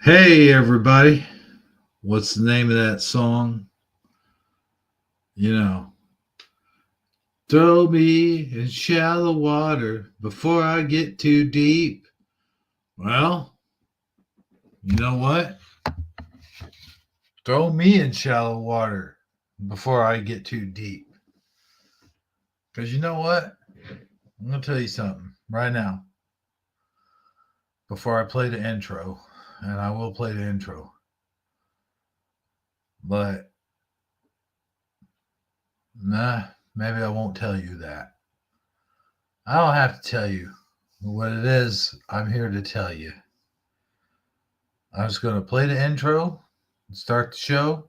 Hey, everybody. What's the name of that song? You know, throw me in shallow water before I get too deep. Well, you know what? Throw me in shallow water before I get too deep. Because you know what? I'm going to tell you something right now before I play the intro. And I will play the intro. But, maybe I won't tell you that. I don't have to tell you what it is I'm here to tell you. I'm just going to play the intro, start the show,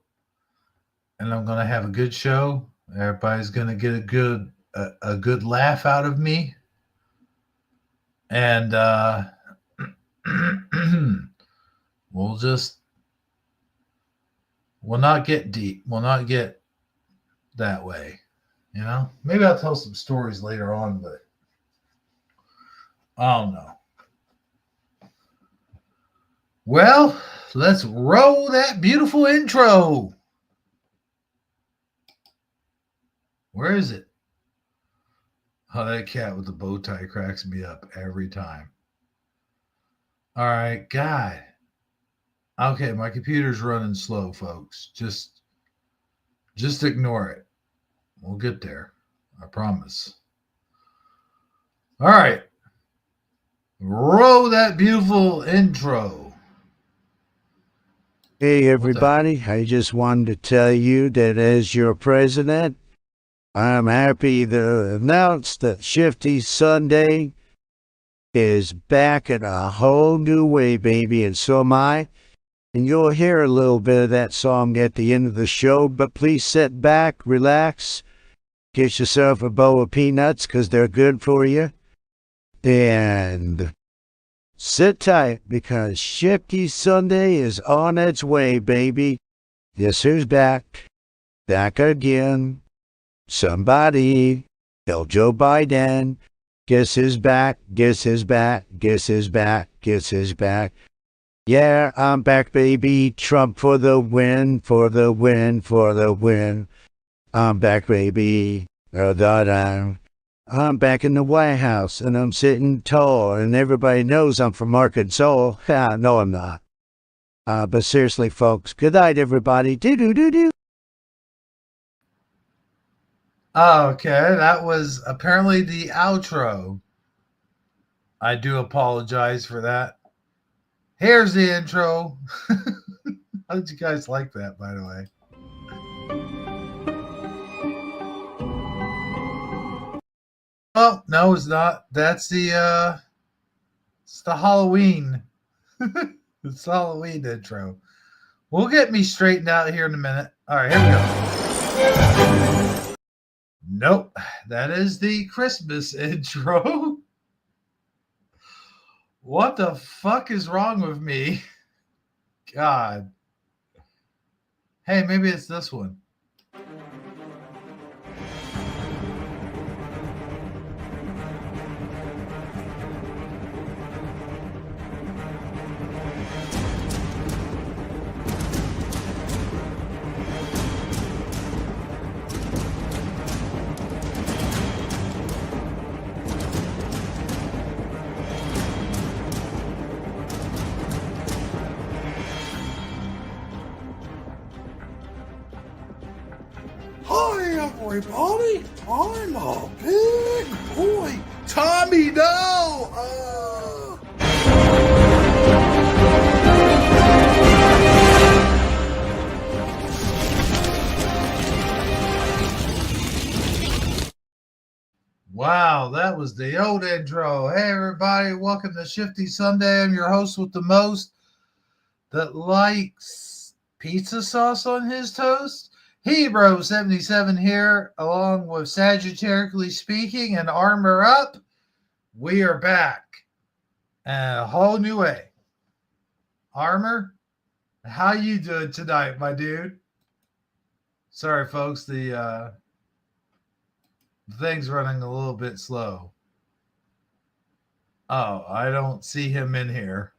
and I'm going to have a good show. Everybody's going to get a good laugh out of me, and we'll just we'll not get deep. We'll not get that way. Maybe I'll tell some stories later on, but I don't know. Well, let's roll that beautiful intro. Where is it? Oh, that cat with the bow tie cracks me up every time. All right, God. Okay, my computer's running slow, folks. Just ignore it. We'll get there. I promise. All right. Roll that beautiful intro. Hey, What the heck? everybody. I just wanted to tell you that as your president, I'm happy to announce that Shifty Sunday is back in a whole new way, baby, and so am I. And you'll hear a little bit of that song at the end of the show, but please sit back, relax, get yourself a bowl of peanuts because they're good for you, and sit tight because Shifty Sunday is on its way, baby. Guess who's back? Back again. Somebody. Tell Joe Biden. Guess who's back? Guess who's back? Guess who's back? Guess who's back? Yeah, I'm back, baby. Trump for the win, for the win, for the win. I'm back, baby. I'm back in the White House, and I'm sitting tall, and everybody knows I'm from Arkansas. No, I'm not. But seriously, folks, good night, everybody. Do-do-do-do. Okay, that was apparently the outro. I do apologize for that. Here's the intro. How did you guys like that, by the way? Oh, no, it's not. That's it's the Halloween. It's the Halloween intro. We'll get me straightened out here in a minute. All right, here we go. Nope, that is the Christmas intro. What the fuck is wrong with me? God. Hey, maybe it's this one. Hi, everybody. I'm a big boy. Tommy, no! Wow, that was the old intro. Hey, everybody, welcome to Shifty Sunday. I'm your host with the most that likes pizza sauce on his toast. Hebro77 here, along with Sagittarically Speaking and Armor Up. We are back in a whole new way. Armor, how you doing tonight, my dude? Sorry, folks, the thing's running a little bit slow. Oh, I don't see him in here.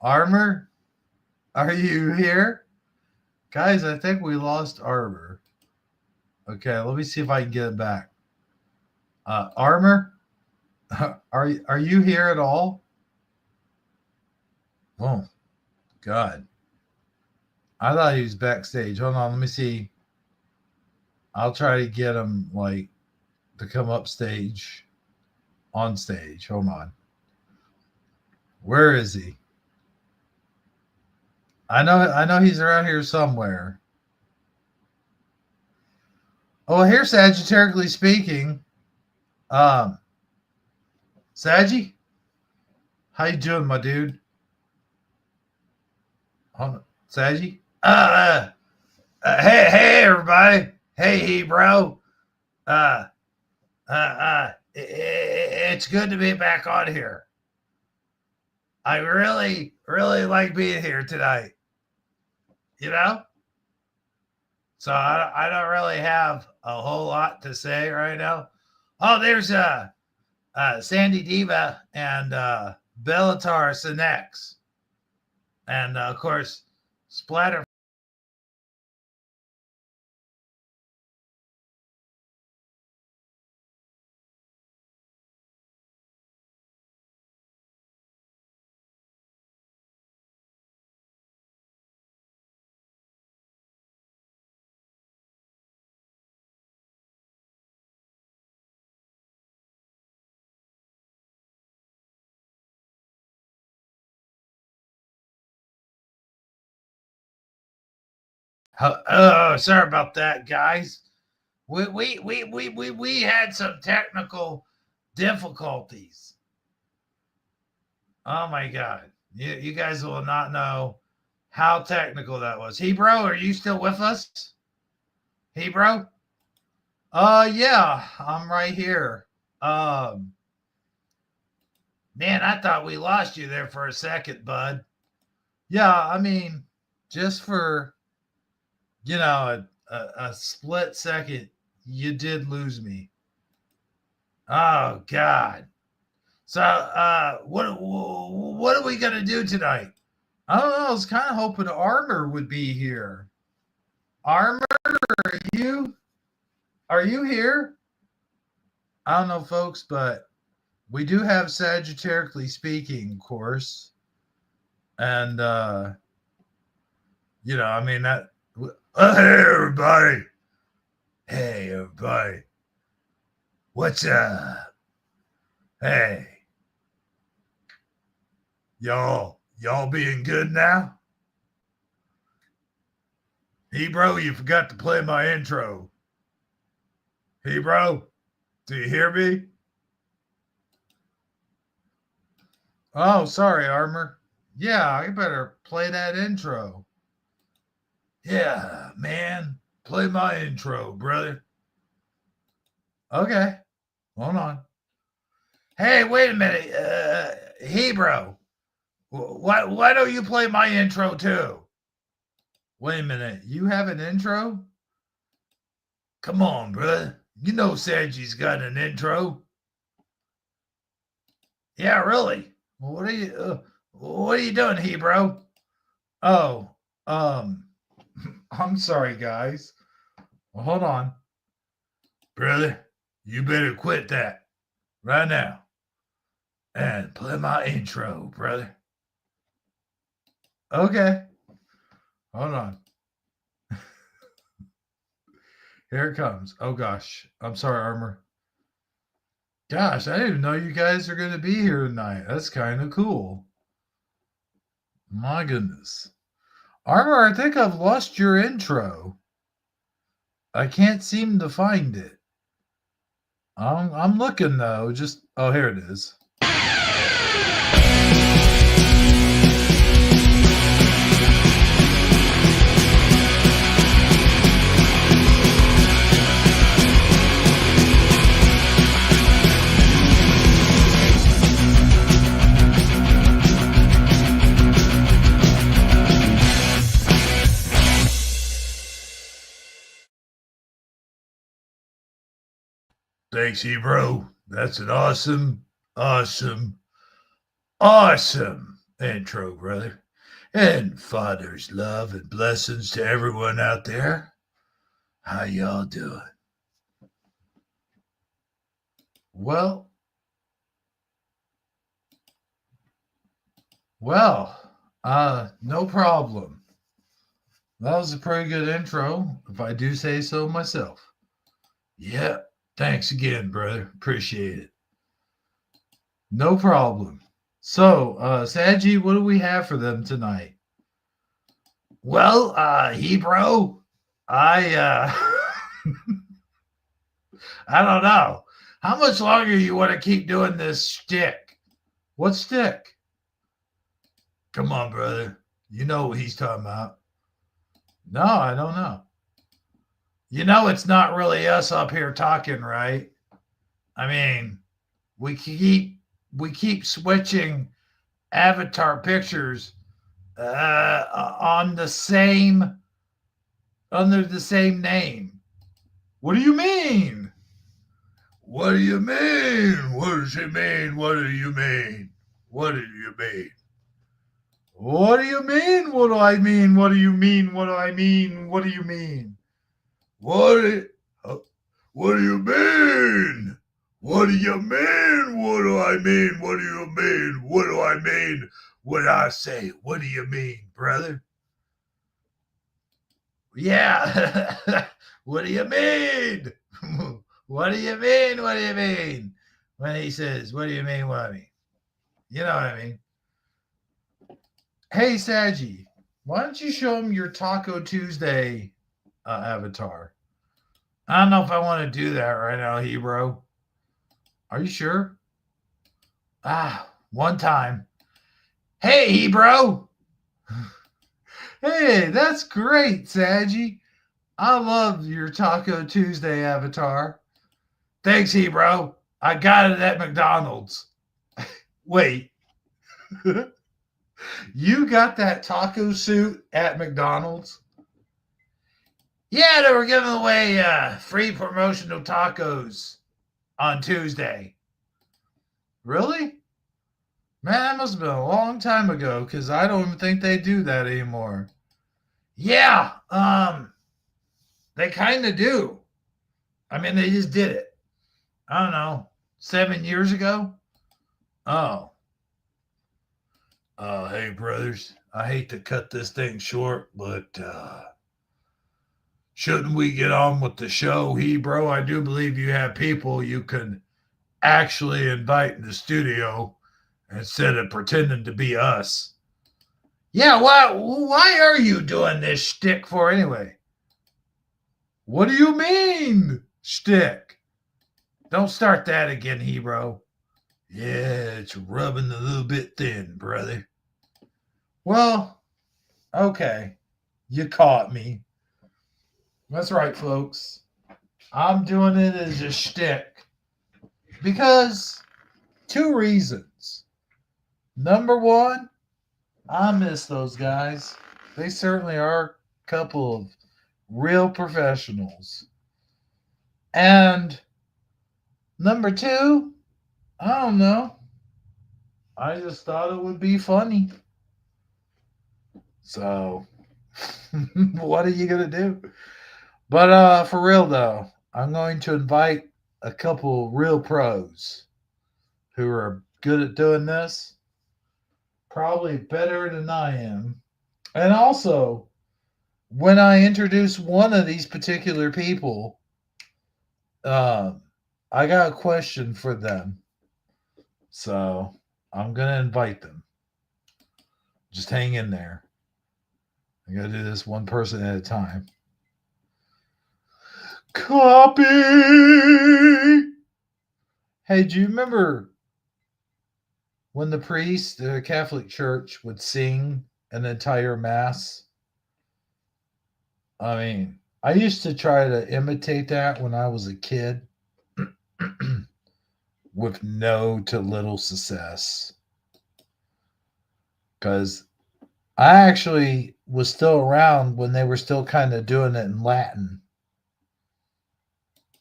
Armor, Are you here? Guys, I think we lost Armor. Okay, let me see if I can get it back. Armor? Are you here at all? Oh, God. I thought he was backstage. Hold on, let me see. I'll try to get him, like, to come up stage. On stage. Hold on. Where is he? I know he's around here somewhere. Oh, here, Sagittariusly speaking. Saggy? How you doing, my dude? Hold on. Saggy? Hey, everybody. Hey, bro. It's good to be back on here. I really like being here tonight. You know? So I don't really have a whole lot to say right now. Oh, there's Sandy Diva and Bellatar Sinex. And of course, Splatter. Oh, sorry about that, guys. We had some technical difficulties. Oh my God. You guys will not know how technical that was. Hebrew, are you still with us? Hebrew? Yeah, I'm right here. Man, I thought we lost you there for a second, bud. Yeah, I mean, just for, a split second, you did lose me. Oh God. So, what are we gonna do tonight? I don't know. I was kind of hoping Armor would be here. Armor, are you here? I don't know, folks, but we do have Sagittariusly speaking, of course, and I mean that. Hey, everybody, what's up? Hey, y'all being good now? Hebrew, you forgot to play my intro. Hebrew, do you hear me? Oh, sorry, Armor. Yeah, I better play that intro. Yeah, man, play my intro, brother. Okay, hold on. Hey, wait a minute, Hebrew. Why don't you play my intro too? Wait a minute, you have an intro? Come on, brother. You know Sagi's got an intro. Yeah, really. What are you doing, Hebrew? Oh, I'm sorry, guys. Well, hold on, brother. You better quit that right now and play my intro, brother. Okay. Hold on. Here it comes. Oh gosh. I'm sorry, Armor. Gosh, I didn't know you guys are going to be here tonight. That's kind of cool. My goodness. Armor, I think I've lost your intro. I can't seem to find it. I'm looking though. Oh, here it is. Thanks, Hebrew. That's an awesome intro, brother. And Father's love and blessings to everyone out there. How y'all doing? Well, no problem. That was a pretty good intro, if I do say so myself. Yeah, thanks again, brother. Appreciate it. No problem. So, Saji, what do we have for them tonight? Well, bro, I I don't know. How much longer you want to keep doing this shtick? What stick? Come on, brother. You know what he's talking about. No, I don't know. You know it's not really us up here talking, right? I mean, we keep switching avatar pictures on the same under the same name. What do you mean? What do you mean? What does it mean? What do you mean? What do you mean? What do you mean? What do I mean? What do you mean? What do I mean? What do you mean? What do you mean? What do you mean? What do I mean? What do you mean? What do I mean? What I say? What do you mean, brother? Yeah. What do you mean? What do you mean? What do you mean? When he says, what do you mean? What do I mean? You know what I mean? Hey, Saji, why don't you show him your Taco Tuesday avatar? I don't know if I want to do that right now, Hebro. Are you sure? One time. Hey, Hebro. Hey, that's great, Saji. I love your Taco Tuesday avatar. Thanks, Hebro. I got it at McDonald's. Wait. You got that taco suit at McDonald's? Yeah, they were giving away free promotional tacos on Tuesday. Really? Man, that must have been a long time ago because I don't even think they do that anymore. Yeah, they kind of do. I mean, they just did it. I don't know, 7 years ago? Oh. Hey, brothers, I hate to cut this thing short, but shouldn't we get on with the show, bro? I do believe you have people you can actually invite in the studio instead of pretending to be us. Yeah, why are you doing this shtick for anyway? What do you mean, shtick? Don't start that again, Hebro. Yeah, it's rubbing a little bit thin, brother. Well, okay. You caught me. That's right, folks. I'm doing it as a shtick. Because 2 reasons. Number 1, I miss those guys. They certainly are a couple of real professionals. And number 2, I don't know. I just thought it would be funny. So, what are you going to do? But for real, though, I'm going to invite a couple real pros who are good at doing this. Probably better than I am. And also, when I introduce one of these particular people, I got a question for them. So I'm going to invite them. Just hang in there. I got to do this one person at a time. Copy! Hey, do you remember when the priest, the Catholic Church, would sing an entire mass? I mean, I used to try to imitate that when I was a kid with no to little success. Because I actually was still around when they were still kind of doing it in Latin.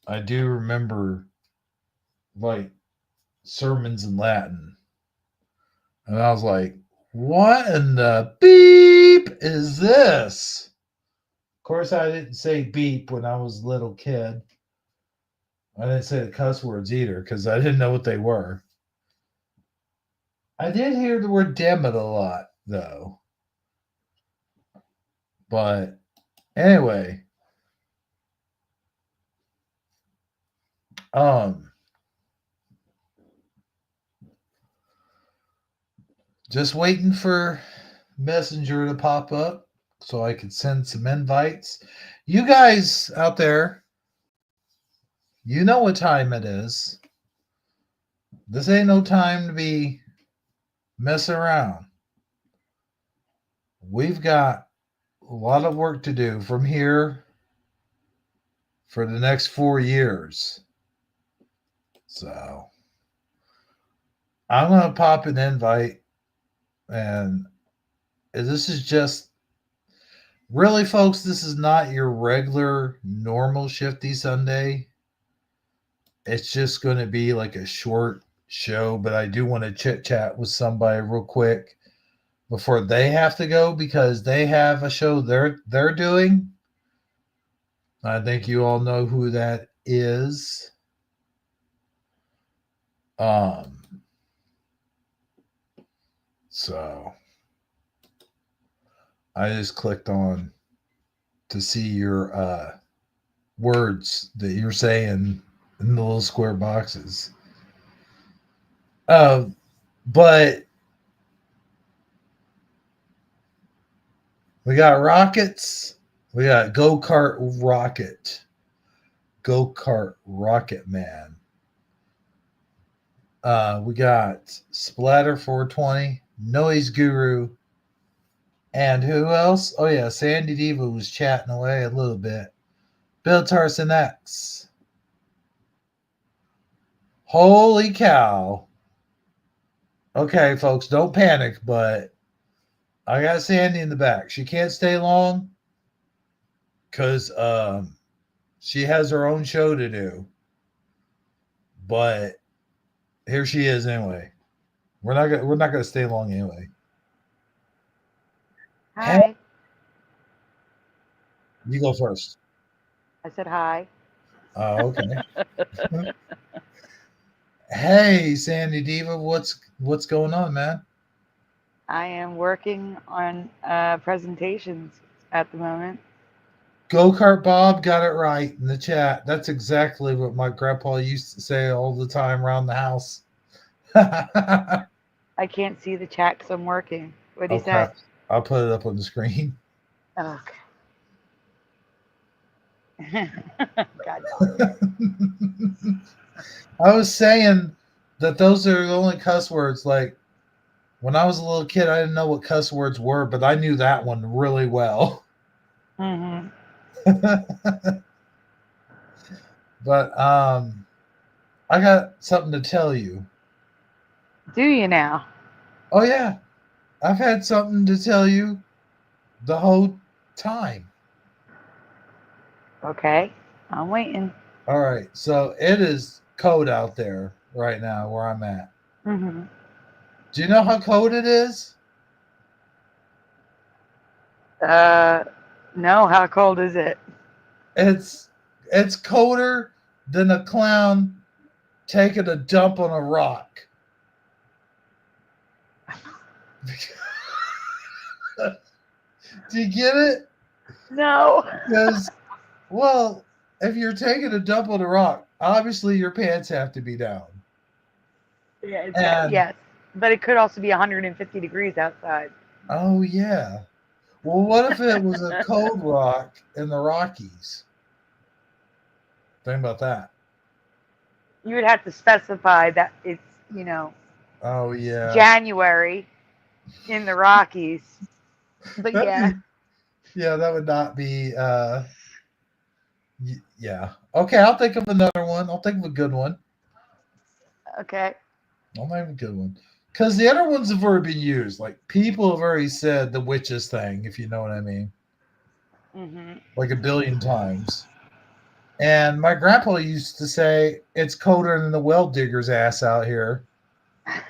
I do remember like sermons in Latin. And I was like, what in the beep? beep is this? Of course, I didn't say beep when I was a little kid. I didn't say the cuss words either because I didn't know what they were. I did hear the word damn it a lot, though. But anyway, just waiting for Messenger to pop up so I could send some invites. You guys out there, you know what time it is. This ain't no time to be messing around. We've got a lot of work to do from here for the next 4 years. So I'm going to pop an invite, and this is just really, folks, this is not your regular normal Shifty Sunday. It's just going to be like a short show, but I do want to chit chat with somebody real quick before they have to go because they have a show they're doing. I think you all know who that is. So I just clicked on to see your words that you're saying in the little square boxes. But we got rockets. We got go-kart rocket man. We got Splatter 420, Noise Guru, and who else? Oh yeah, Sandy Diva was chatting away a little bit. Bill Tarson X. Holy cow. Okay, folks, don't panic, but I got Sandy in the back. She can't stay long because she has her own show to do. But here she is anyway. We're not gonna stay long anyway. Hi. Hey, you go first. I said hi. Oh, okay. Hey, Sandy Diva, what's going on, man? I am working on presentations at the moment. Go-Kart Bob got it right in the chat. That's exactly what my grandpa used to say all the time around the house. I can't see the chat because I'm working. What do you say? Crap. I'll put it up on the screen. Okay. God. I was saying that those are the only cuss words. Like when I was a little kid, I didn't know what cuss words were, but I knew that one really well. Mm-hmm. But I got something to tell you. Do you now? Oh yeah, I've had something to tell you the whole time. Okay. I'm waiting. All right, so it is cold out there right now where I'm at. Mm-hmm. Do you know how cold it is? No. How cold is it? It's colder than a clown taking a dump on a rock. Do you get it? No. Because, well, if you're taking a dump on a rock, obviously your pants have to be down. Yeah. Yes. But it could also be 150 degrees outside. Oh yeah. Well, what if it was a cold rock in the Rockies? Think about that. You would have to specify that it's, Oh yeah. January in the Rockies. But Yeah, that would not be yeah. Okay, I'll think of another one. I'll think of a good one. Okay. I'll think of a good one. Because the other ones have already been used. Like people have already said the witches thing, if you know what I mean. Mm-hmm. Like a billion times. And my grandpa used to say it's colder than the well digger's ass out here.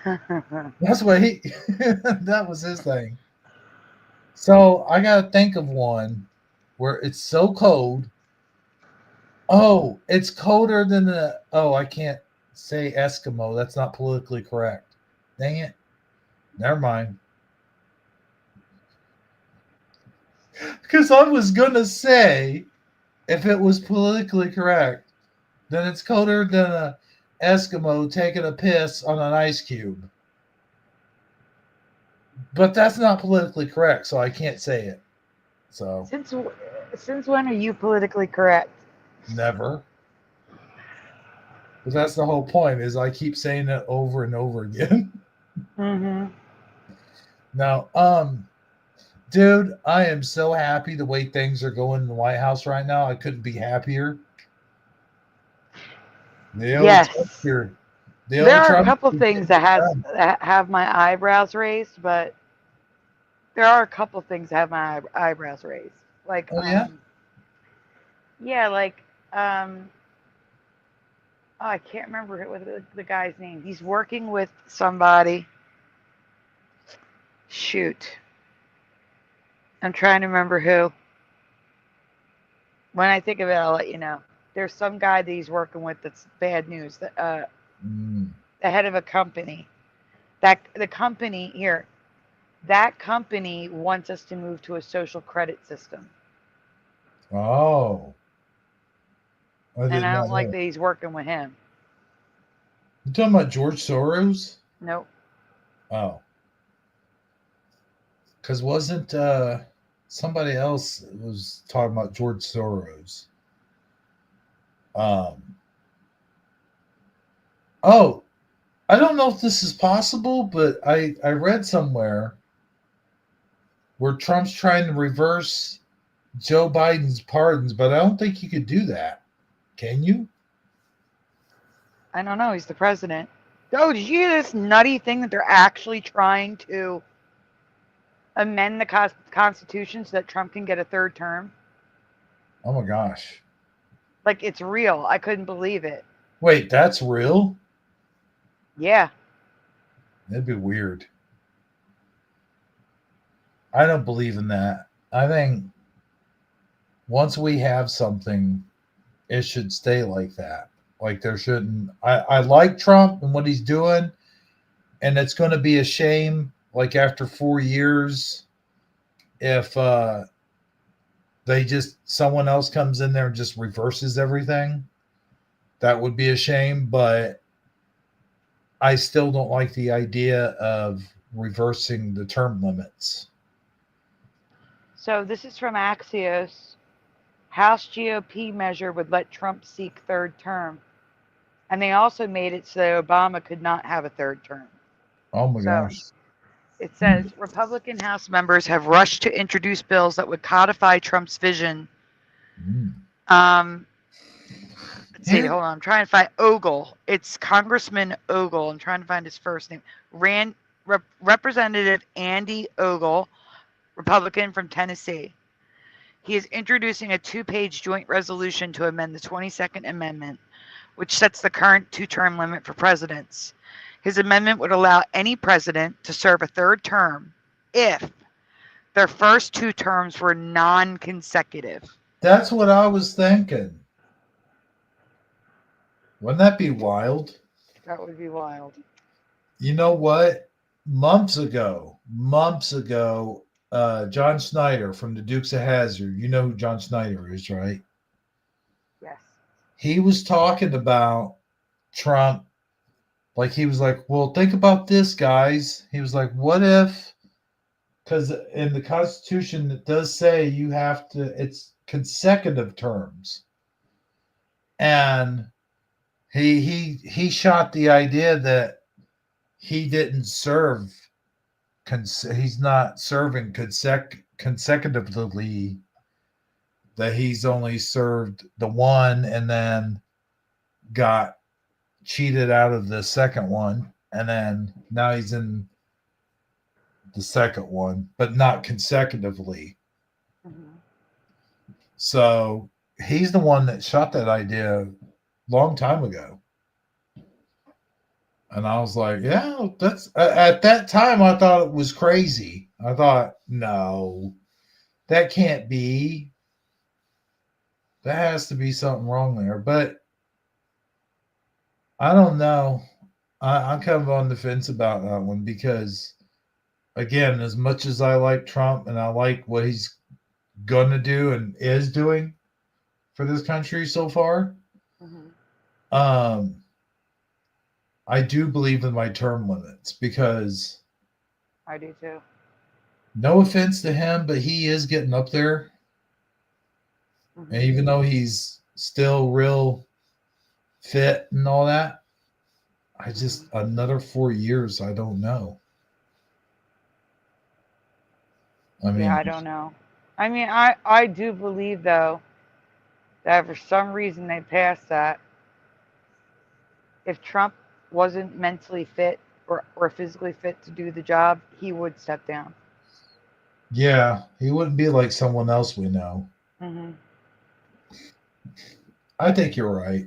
That's what that was his thing. So I gotta think of one where it's so cold. Oh, it's colder than the. Oh, I can't say Eskimo. That's not politically correct. Dang it. Never mind. Because I was gonna say, if it was politically correct, then it's colder than a Eskimo taking a piss on an ice cube. But that's not politically correct, so I can't say it. So Since when are you politically correct? never. But that's the whole point. Is I keep saying it over and over again. Mm-hmm. Now, dude, I am so happy the way things are going in the White House right now. I couldn't be happier. The old Trump Yes. here. The There old are a Trump couple is things getting it done. that have my eyebrows raised, but there are a couple things that have my eyebrows raised. Like, Oh yeah. yeah, like, um, oh, I can't remember what the guy's name. He's working with somebody. Shoot, I'm trying to remember who. When I think of it, I'll let you know. There's some guy that he's working with that's bad news. Mm. The head of a company. That the company here. That company wants us to move to a social credit system, Oh, I and did I not don't like know. that he's working with him. You talking about George Soros? Nope. Oh, because wasn't somebody else was talking about George Soros? Um. Oh, I don't know if this is possible, but I read somewhere where Trump's trying to reverse Joe Biden's pardons, but I don't think you could do that. Can you? I don't know. He's the president. Oh, did you hear this nutty thing that they're actually trying to amend the Constitution so that Trump can get a third term? Oh my gosh. Like, it's real. I couldn't believe it. Wait, that's real? Yeah. That'd be weird. I don't believe in that. I think once we have something, it should stay like that. Like there shouldn't. I like Trump and what he's doing, and it's going to be a shame. Like after 4 years, if they just someone else comes in there and just reverses everything, that would be a shame. But I still don't like the idea of reversing the term limits. So this is from Axios. House GOP measure would let Trump seek third term. And they also made it so that Obama could not have a third term. Oh my So gosh. it says Republican House members have rushed to introduce bills that would codify Trump's vision. Mm. Let's see, hold on. I'm trying to find Ogle. It's Congressman Ogle. I'm trying to find his first name. Representative Andy Ogle, Republican from Tennessee. He is introducing a 2-page joint resolution to amend the 22nd Amendment, which sets the current 2-term limit for presidents. His amendment would allow any president to serve a third term if their first 2 terms were non-consecutive. That's what I was thinking. Wouldn't that be wild? That would be wild. You know what? Months ago, John Snyder from the Dukes of Hazzard. You know who John Snyder is, right? Yes. He was talking about Trump. Like he was like, well, think about this, guys. He was like, what if? Because in the Constitution, it does say you have to. It's consecutive terms, and he shot the idea that he didn't serve. He's not serving consecutively. That he's only served the one and then got cheated out of the second one, and then now he's in the second one, but not consecutively. Mm-hmm. So he's the one that shot that idea a long time ago. And I was like, yeah, that's at that time I thought it was crazy. I thought, no, that can't be. That has to be something wrong there. But I don't know. I'm kind of on the fence about that one because, again, as much as I like Trump and I like what he's going to do and is doing for this country so far, um, I do believe in my term limits because, I do too. no offense to him, but he is getting up there. And even though he's still real fit and all that, I just, another 4 years, I don't know. I mean, Yeah, I don't know. I mean, I do believe though that for some reason they passed that. If Trump wasn't mentally fit or physically fit to do the job, he would step down. yeah, he wouldn't be like someone else we know. I think you're right.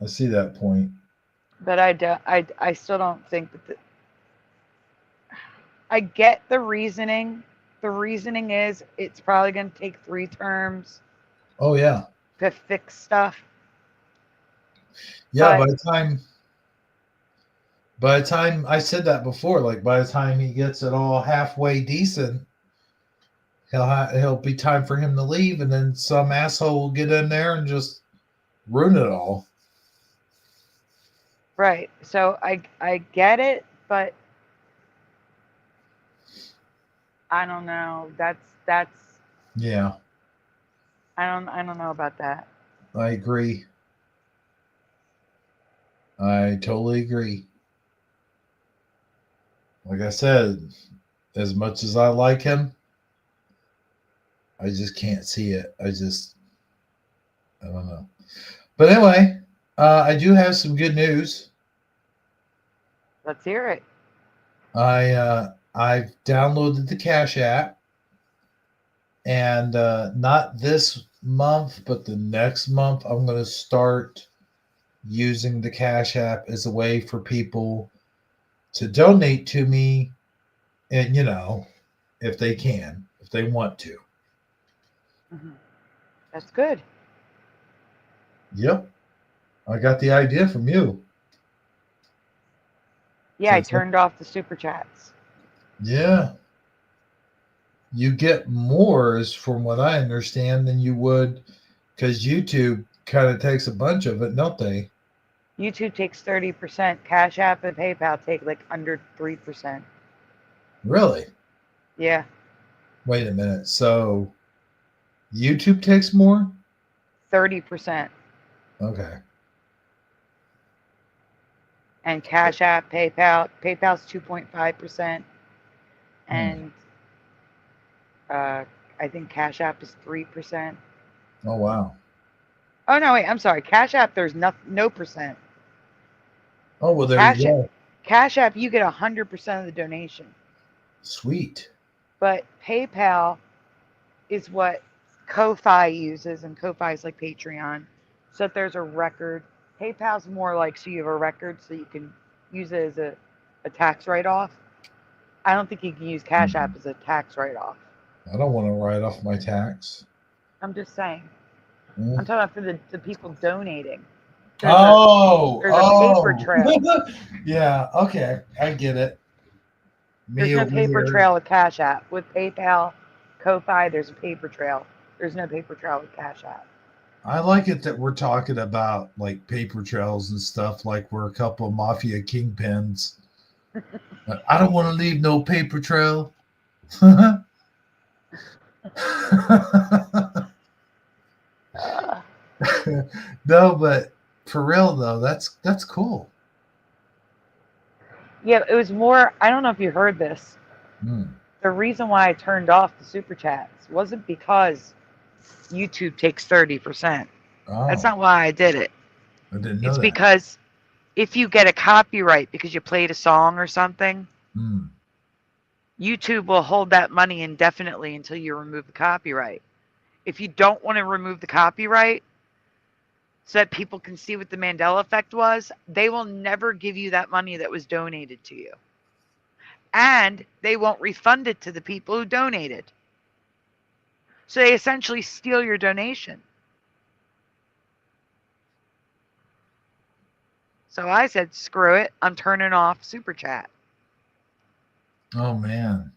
I see that point. But I still don't think that. I get the reasoning. The reasoning is it's probably going to take 3 terms Oh yeah, to fix stuff. yeah. But By the time I said that before, like by the time he gets it all halfway decent, he'll be time for him to leave, and then some asshole will get in there and just ruin it all. right, so I get it, but I don't know. That's Yeah, I don't know about that. I agree. I totally agree. Like I said, as much as I like him, I just can't see it. I don't know. But anyway, I do have some good news. Let's hear it. I've downloaded the Cash App, and not this month, but the next month, I'm going to start using the Cash App as a way for people to donate to me, and if they can, if they want to. That's good. Yep, I got the idea from you. Yeah, I turned off the super chats. Yeah, you get more, is from what I understand, than you would, because YouTube kind of takes a bunch of it, don't they? YouTube takes 30%. Cash App and PayPal take like under 3%. Really? Yeah. Wait a minute. So YouTube takes more? 30%. Okay. And Cash App, PayPal's 2.5%. And I think Cash App is 3%. Oh wow. Oh no, wait, I'm sorry. Cash App, there's no percent. Oh well, there you go. Cash App, you get 100% of the donation. Sweet. But PayPal is what Ko-Fi uses, and Ko-Fi is like Patreon. So if there's a record, PayPal's more like so you have a record so you can use it as a tax write-off. I don't think you can use Cash App as a tax write-off. I don't want to write off my tax. I'm just saying. I'm talking about for the people donating. There's a paper trail. Yeah, okay. I get it. There's no paper trail with Cash App. With PayPal, Ko-Fi, there's a paper trail. There's no paper trail with Cash App. I like it that we're talking about like paper trails and stuff like we're a couple of mafia kingpins. I don't want to leave no paper trail. No, but for real though, that's cool. Yeah, it was more. I don't know if you heard this. Mm. The reason why I turned off the super chats wasn't because YouTube takes 30%. Oh, That's not why I did it. I didn't know It's that. because if you get a copyright because you played a song or something, YouTube will hold that money indefinitely until you remove the copyright. If you don't want to remove the copyright so that people can see what the Mandela effect was, they will never give you that money that was donated to you. and they won't refund it to the people who donated. So they essentially steal your donation. So I said, screw it. I'm turning off Super Chat. Oh man.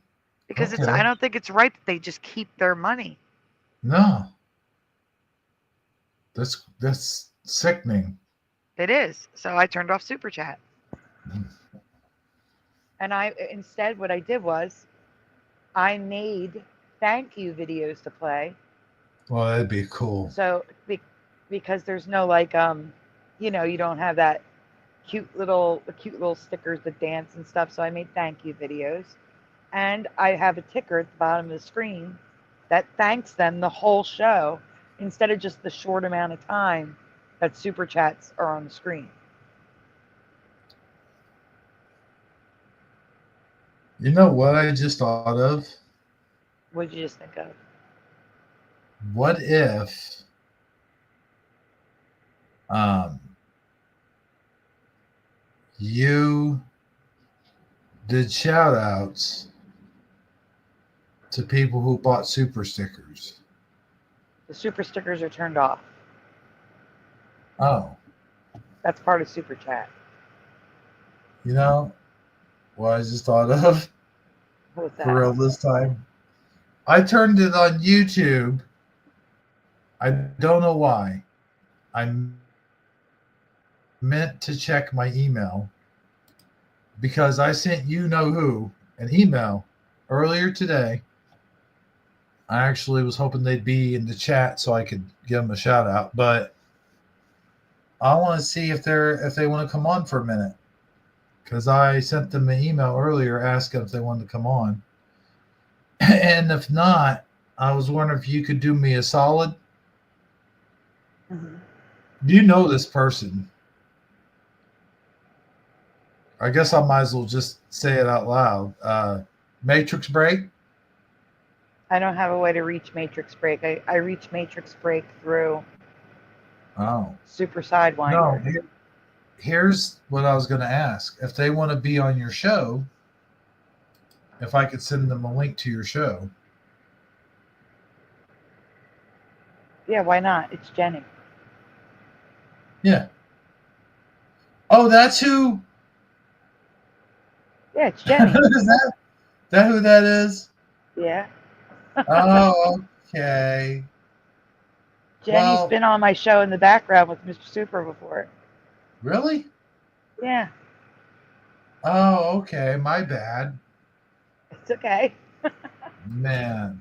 Because Okay. I don't think it's right that they just keep their money. No. That's sickening. It is. So I turned off Super Chat. And instead what I did was I made thank you videos to play. Well, that'd be cool. So because there's no like you don't have that cute little stickers that dance and stuff. So I made thank you videos. And I have a ticker at the bottom of the screen that thanks them the whole show instead of just the short amount of time that Super Chats are on the screen. You know what I just thought of? What did you just think of? What if you did shout outs to people who bought super stickers? The super stickers are turned off. Oh. That's part of Super Chat. You know what I just thought of? What's that? For real this time? I turned it on YouTube. I don't know why. I meant to check my email because I sent you know who an email earlier today. I actually was hoping they'd be in the chat so I could give them a shout out, but I want to see if they want to come on for a minute because I sent them an email earlier asking if they wanted to come on. And if not, I was wondering if you could do me a solid. Mm-hmm. Do you know this person? I guess I might as well just say it out loud. Matrix Break? I don't have a way to reach Matrix Break. I reach Matrix Break through Super Sidewinder. No, here's what I was going to ask. If they want to be on your show, if I could send them a link to your show. Yeah, why not? It's Jenny. Yeah. Oh, that's who? Yeah, it's Jenny. Is that who that is? Yeah. Oh, okay. Jenny's been on my show in the background with Mr. Super before. Really? Yeah. Oh, okay. My bad. It's okay. Man,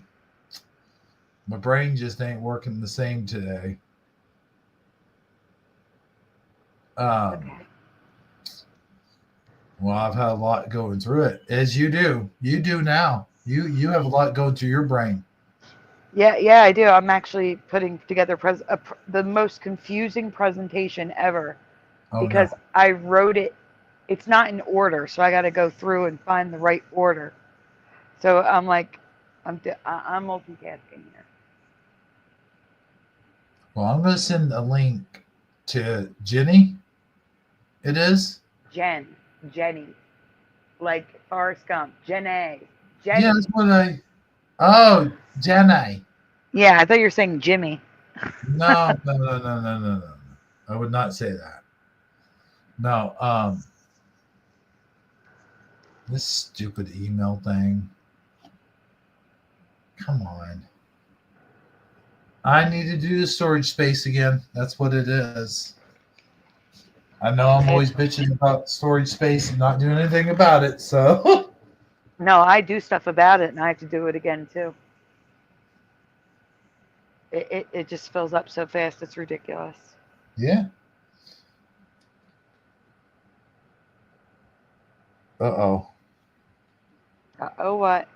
my brain just ain't working the same today. Okay. Well, I've had a lot going through it, as you do. You do now. You have a lot going through your brain. Yeah, I do. I'm actually putting together the most confusing presentation ever because I wrote it. It's not in order, so I got to go through and find the right order. So I'm like, I'm multitasking here. Well, I'm going to send a link to Jenny. It is? Jenny. Like Forrest Gump. Jenny. Yeah, that's what Oh, Jenny. Yeah, I thought you were saying Jimmy. No. I would not say that. No, this stupid email thing. Come on. I need to do the storage space again. That's what it is. I know I'm always bitching about storage space and not doing anything about it, so. No, I do stuff about it, and I have to do it again, too. It just fills up so fast, it's ridiculous. Yeah. Uh-oh. Uh-oh, what?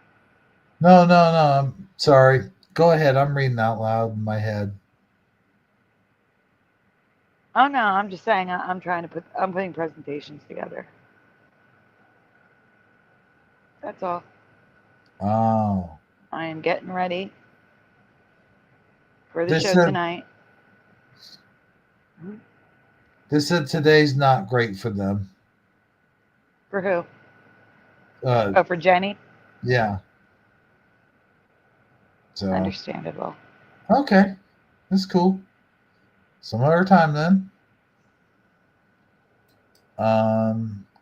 No, I'm sorry. Go ahead. I'm reading out loud in my head. Oh, no, I'm just saying I'm putting presentations together. That's all. Oh. I am getting ready for the show tonight. They said today's not great for them. For who? Oh, for Jenny? Yeah. So Understandable. okay, that's cool. Some other time then.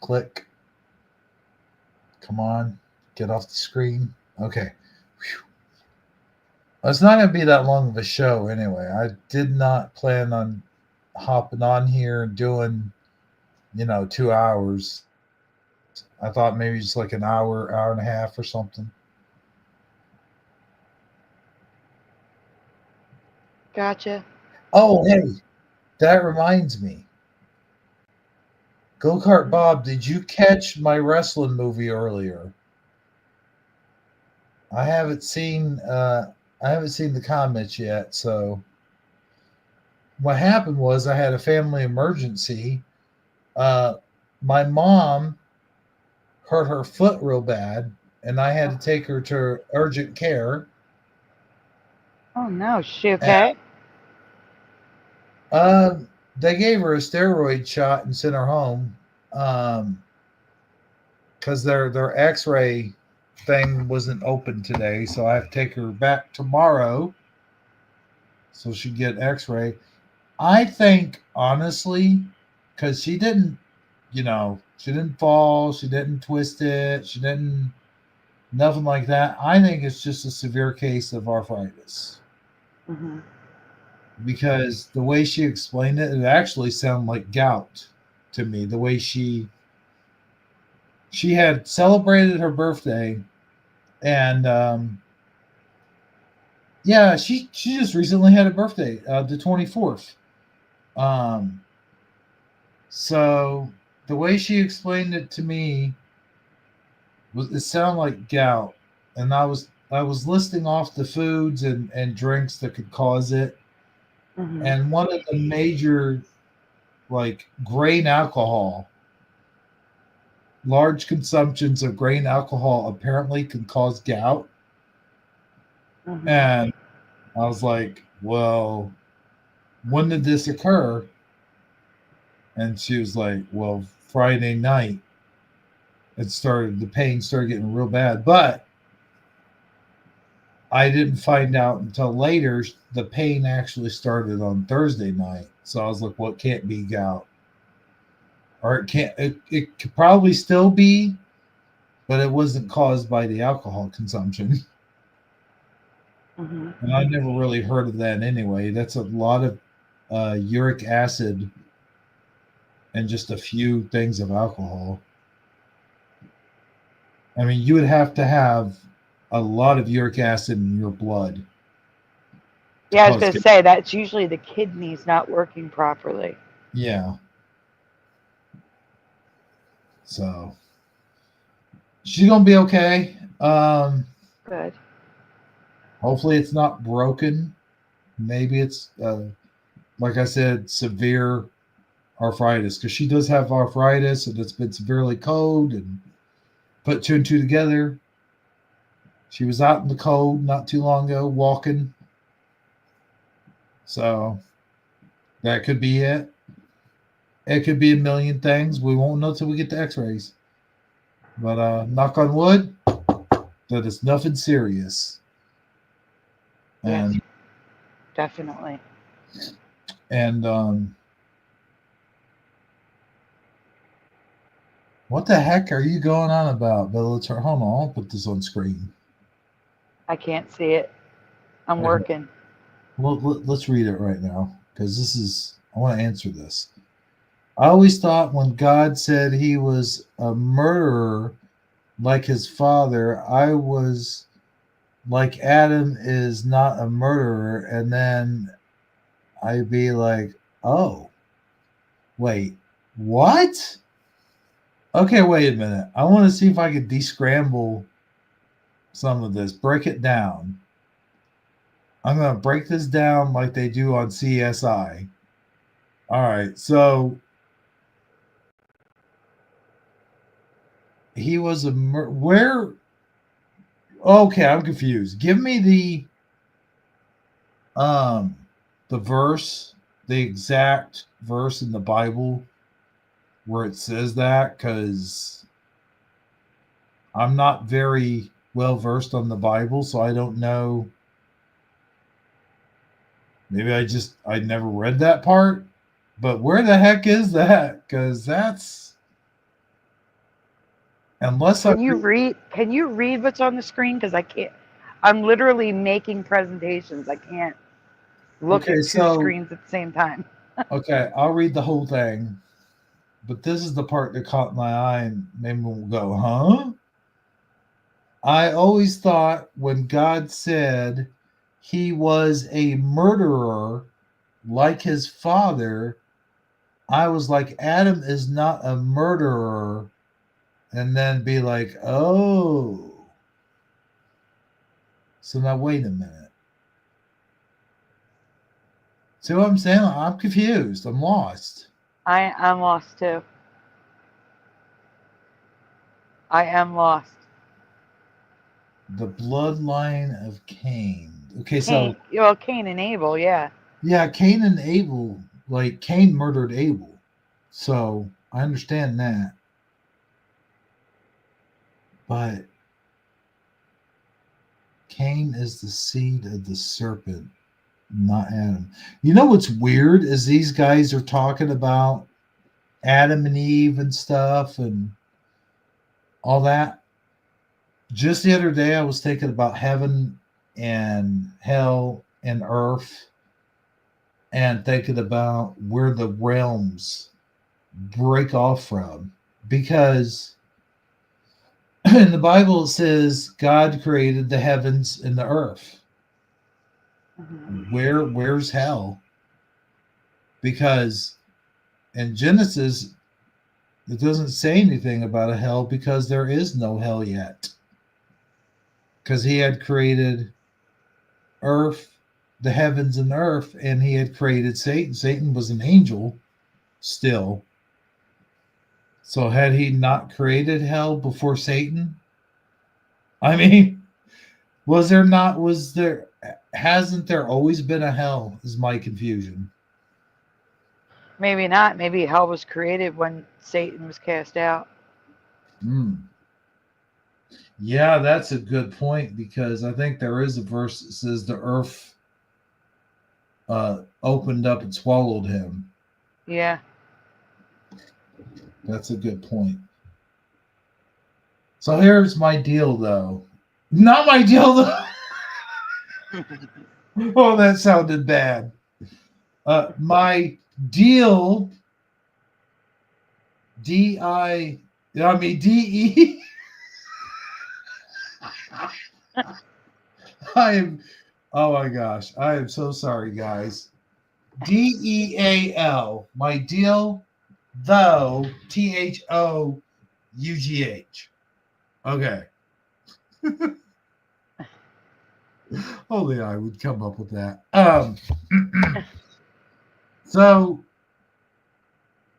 Click. Come on, get off the screen. Okay. Whew. It's not going to be that long of a show anyway. I did not plan on hopping on here and doing, 2 hours. I thought maybe just like an hour, hour and a half or something. Gotcha. Oh, hey, that reminds me. Go Kart Bob, did you catch my wrestling movie earlier? I haven't seen the comments yet. So what happened was I had a family emergency. My mom hurt her foot real bad, and I had to take her to urgent care. Oh no, is she And, okay? they gave her a steroid shot and sent her home. Because their X-ray thing wasn't open today, so I have to take her back tomorrow so she get X-ray. I think honestly, because she didn't fall, she didn't twist it, she didn't nothing like that. I think it's just a severe case of arthritis Hmm. because the way she explained it, it actually sounded like gout to me. The way she had celebrated her birthday, and yeah, she just recently had a birthday, the 24th. Um, so the way she explained it to me was it sounded like gout, and I was listing off the foods and drinks that could cause it, Hmm. and one of the major like grain alcohol, large consumptions of grain alcohol apparently can cause gout, Hmm. and I was like, well, when did this occur? And she was like, well, Friday night the pain started getting real bad. But I didn't find out until later the pain actually started on Thursday night. So I was like, well, it can't be gout. Or it could probably still be, but it wasn't caused by the alcohol consumption. Hmm. And I never really heard of that anyway. That's a lot of uric acid and just a few things of alcohol. I mean, you would have to have a lot of uric acid in your blood to Yeah, I was cause going to say that's usually the kidneys not working properly. yeah. So she's gonna be okay. Good. Hopefully it's not broken. Maybe it's like I said, severe arthritis because she does have arthritis and it's been severely cold and put two and two together. She was out in the cold not too long ago walking, so that could be it. It could be a million things. We won't know till we get the X-rays. But knock on wood, that is nothing serious. Yes, And definitely. and what the heck are you going on about? But let's hold on. I'll put this on screen. I can't see it. I'm Okay. working. Well, let's read it right now because this is. I want to answer this. I always thought when God said he was a murderer like his father, I was like Adam is not a murderer, and then I'd be like, oh, wait, what? Okay, wait a minute. I want to see if I could descramble some of this, break it down. I'm going to break this down like they do on CSI. All right, so he was a where? Okay, I'm confused. Give me um the verse, the exact verse in the Bible where it says that, because I'm not very well versed on the Bible, so I don't know. Maybe I never read that part, but where the heck is that? Because that's unless I Can you read what's on the screen? Because I can't. I'm literally making presentations. I can't look okay, at two so screens at the same time. okay, I'll read the whole thing, but this is the part that caught my eye and made me go, huh? I always thought when God said he was a murderer like his father, I was like, Adam is not a murderer. And then be like, oh. So now wait a minute. See what I'm saying? I'm confused. I'm lost. I'm lost too. I am lost. The bloodline of Cain. Okay, Cain, so well, Cain and Abel, yeah. yeah, Cain and Abel, like Cain murdered Abel. So I understand that. But Cain is the seed of the serpent, not Adam. You know what's weird is these guys are talking about Adam and Eve and stuff and all that. Just the other day, I was thinking about heaven and hell and earth and thinking about where the realms break off from. Because in the Bible, it says God created the heavens and the earth. Mhm. Where's hell? Because in Genesis, it doesn't say anything about a hell because there is no hell yet. Because he had created earth, the heavens and earth, and he had created Satan. Satan was an angel still. So had he not created hell before Satan? I mean, hasn't there always been a hell? Is my confusion. Maybe not. Maybe hell was created when Satan was cast out. Hmm. Yeah, that's a good point because I think there is a verse that says the earth opened up and swallowed him. Yeah. That's a good point. So here's my deal, though. Not my deal, though. Oh, that sounded bad. My deal, DE. I am, oh my gosh. I am so sorry, guys. DEAL. My deal, though, THOUGH. Okay. Only I would come up with that. So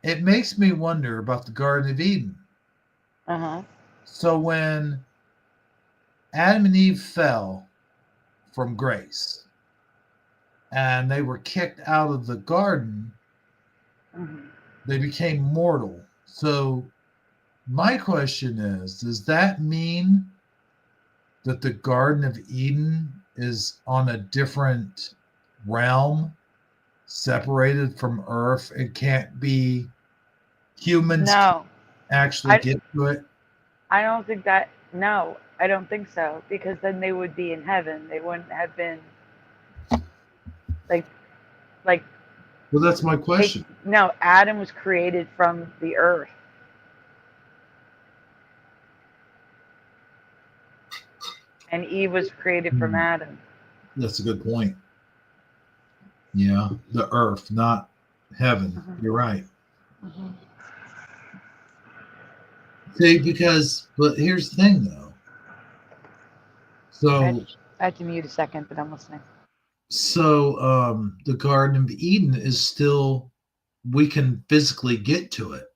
it makes me wonder about the Garden of Eden. Uh-huh. So when Adam and Eve fell from grace and they were kicked out of the garden, Mhm. they became mortal. So my question is, does that mean that the Garden of Eden is on a different realm, separated from Earth? It can't be humans No. actually I get to it. I don't think that. No, I don't think so. Because then they would be in heaven. They wouldn't have been like like Well, that's my question. no. Adam was created from the earth, and Eve was created from Hmm, Adam. that's a good point. Yeah, the earth, not heaven. Mhm. You're right. Mhm. See, but here's the thing, though. I had, So, I had to mute a second, but I'm listening. the Garden of Eden is still, we can physically get to it,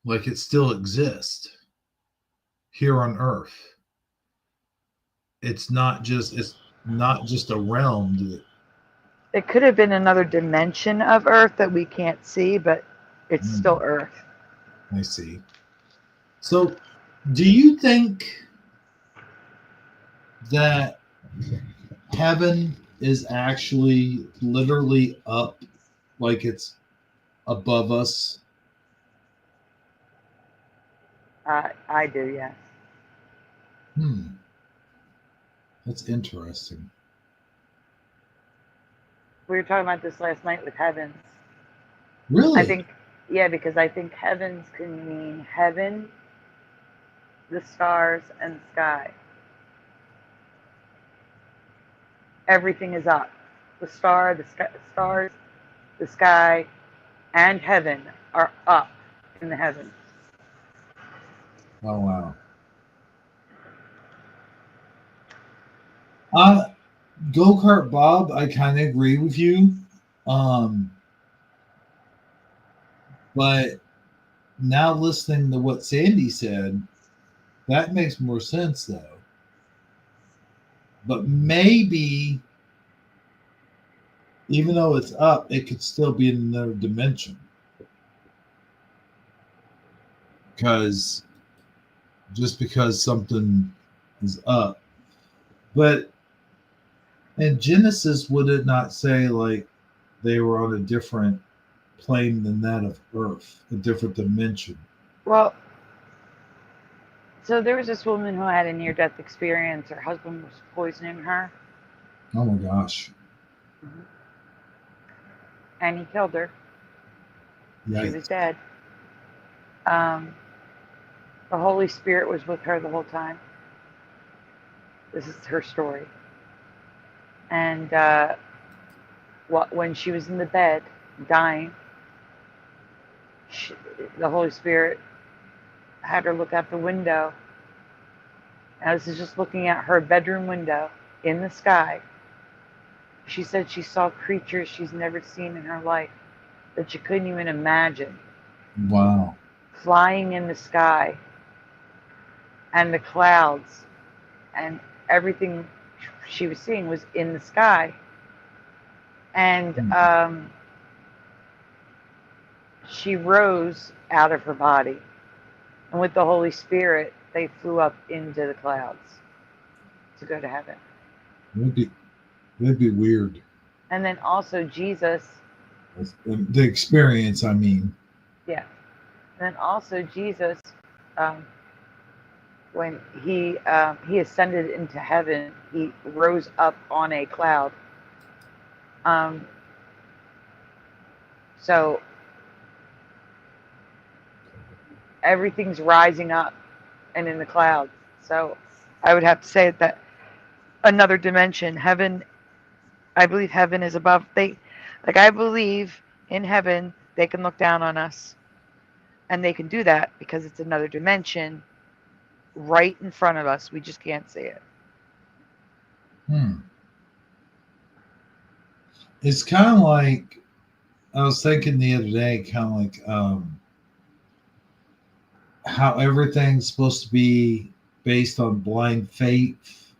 like it still exists here on Earth. It's not just a realm that, It could have been another dimension of Earth that we can't see, but it's still hmm, Earth. I see. So Do you think that heaven is actually literally up, like it's above us? I do, yes. Hmm, that's interesting. We were talking about this last night with heavens. I Really? think, yeah, because I think heavens can mean heaven, the stars, and the sky. Everything is up. Stars, the sky, and heaven are up in the heavens. Oh wow. Uh Go kart Bob, I kind of agree with you. Um, but now listening to what Sandy said, that makes more sense though. But maybe even though it's up, it could still be in another dimension. Because just because something is up. But in Genesis, would it not say like they were on a different plane than that of Earth, a different dimension? Well, so there was this woman who had a near death experience. Her husband was poisoning her, Oh my gosh. and he killed her. She was Yikes. dead. Um, the Holy Spirit was with her the whole time. This is her story. And when she was in the bed dying, she, the Holy Spirit had her look out the window. And I was just looking at her bedroom window in the sky. She said she saw creatures she's never seen in her life that she couldn't even imagine Wow. flying in the sky, and the clouds and everything she was seeing was in the sky. And Hmm. she rose out of her body, and with the Holy Spirit, they flew up into the clouds to go to heaven. That'd be weird. And then also Jesus, The experience, I mean. yeah. And then also Jesus, um, when he ascended into heaven, he rose up on a cloud. Um, so everything's rising up and in the clouds. So I would have to say that another dimension, heaven. I believe heaven is above. I believe in heaven they can look down on us, and they can do that because it's another dimension right in front of us. We just can't see it. Hmm. It's kind of like I was thinking the other day, kind of like how everything's supposed to be based on blind faith,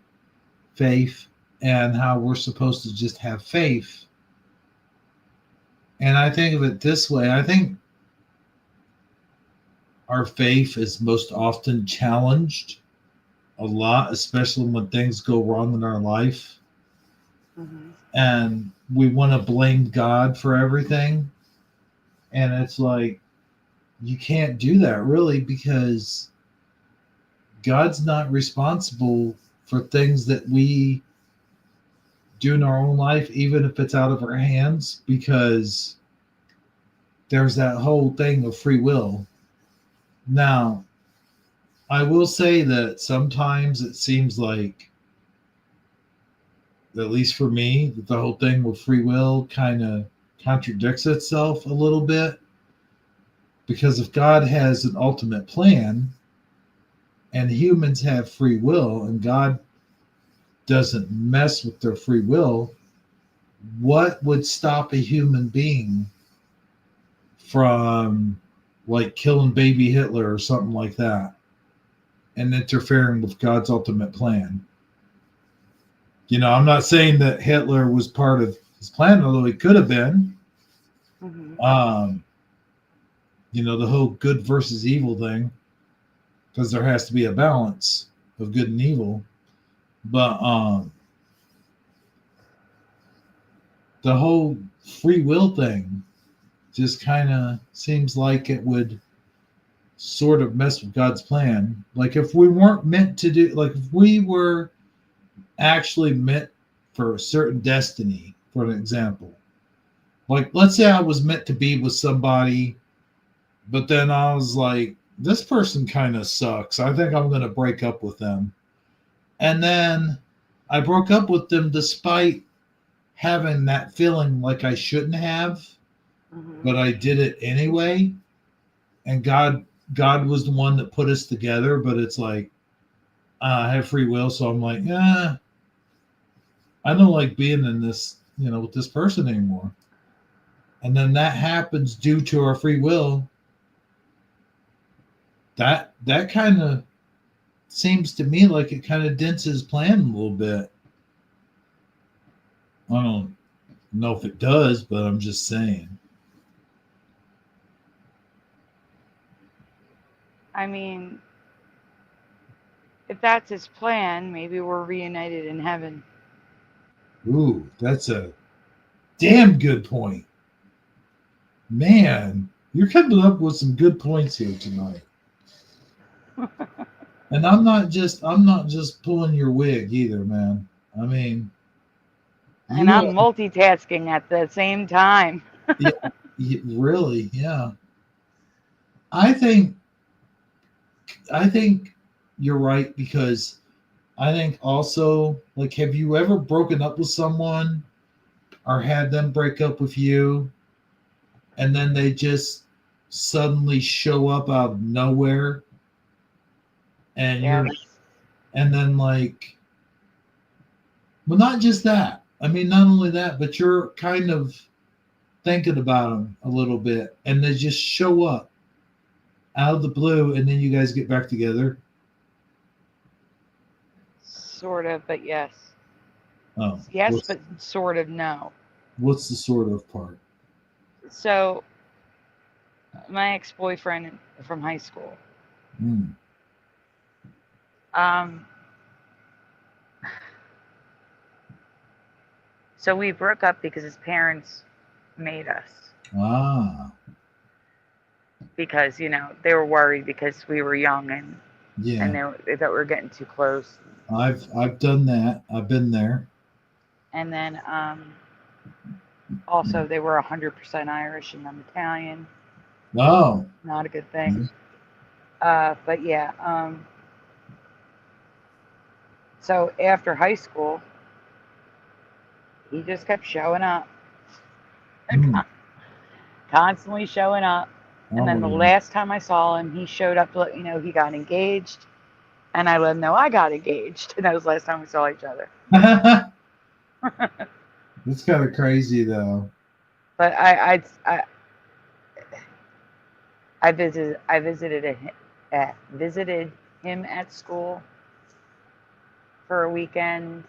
and how we're supposed to just have faith. And I think of it this way: I think our faith is most often challenged a lot, especially when things go wrong in our life, Mm-hmm. and we want to blame God for everything. And it's like you can't do that really because God's not responsible for things that we do in our own life, even if it's out of our hands, because there's that whole thing of free will. Now, I will say that sometimes it seems like, at least for me, that the whole thing with free will kind of contradicts itself a little bit. Because if God has an ultimate plan and humans have free will and God doesn't mess with their free will, what would stop a human being from like killing baby Hitler or something like that and interfering with God's ultimate plan? You know, I'm not saying that Hitler was part of his plan, although he could have been. Mm-hmm. You know, the whole good versus evil thing. because there has to be a balance of good and evil. But the whole free will thing just kind of seems like it would sort of mess with God's plan. Like if we weren't meant to do, like if we were actually meant for a certain destiny, for an example, like let's say I was meant to be with somebody, but then I was like, this person kind of sucks. I think I'm going to break up with them. And then I broke up with them despite having that feeling like I shouldn't have, but I did it anyway. And God was the one that put us together, but it's like I have free will, so I'm like, I don't like being in this, with this person anymore. And then that happens due to our free will. That kind of seems to me like it kind of dents his plan a little bit. I don't know if it does, but I'm just saying. I mean, if that's his plan, maybe we're reunited in heaven. Ooh, that's a damn good point. Man, you're coming up with some good points here tonight. And I'm not just pulling your wig either, man. I mean, And I'm multitasking at the same time. really, yeah. I think you're right, because I think also, like, have you ever broken up with someone or had them break up with you and then they just suddenly show up out of nowhere and and then like, well, not just that. I mean, not only that, but you're kind of thinking about them a little bit and they just show up out of the blue and then you guys get back together. Sort of, but yes. Oh, yes, but sort of no. What's the sort of part? So, my ex-boyfriend from high school. So we broke up because his parents made us. Because, they were worried because we were young and they thought we were getting too close. I've done that. I've been there. And then also they were 100% Irish and I'm Italian. Oh. Not a good thing. But yeah. So after high school, he just kept showing up. Constantly showing up. And then the last time I saw him, he showed up, he got engaged. And I let him know I got engaged. And that was the last time we saw each other. It's kind of crazy, though. But I visited him at school for a weekend.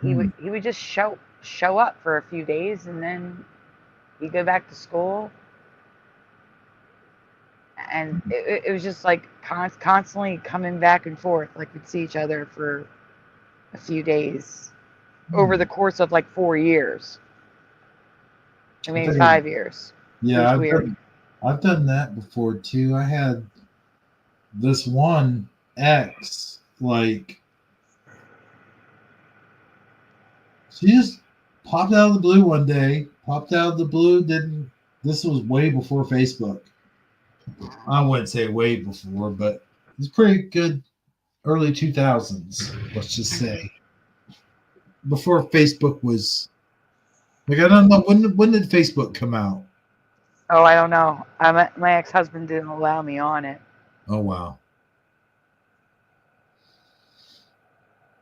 He would just show up for a few days and then he'd go back to school. And it was just like constantly coming back and forth. Like we'd see each other for a few days over the course of like 4 years. I mean, 5 years. Yeah, I've done that before too. I had this one ex, like, she just popped out of the blue one day. This was way before Facebook. I wouldn't say way before, but it's pretty good early 2000s, let's just say. Before Facebook was, like, I don't know, when did Facebook come out? Oh, I don't know. My ex-husband didn't allow me on it. Oh, wow.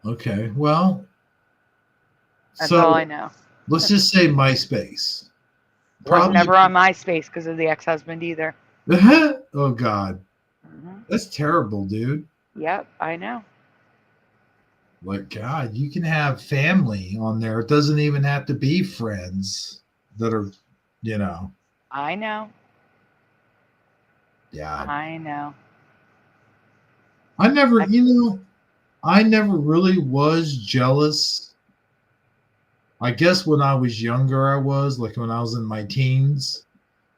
Okay, well. That's all I know. Let's just say MySpace. Probably never on MySpace because of the ex-husband either. Oh, God. That's terrible, dude. Yep, I know. Like, God, you can have family on there. It doesn't even have to be friends that are, I know. Yeah. I know. I never, I never really was jealous. I guess when I was younger, I was like when I was in my teens.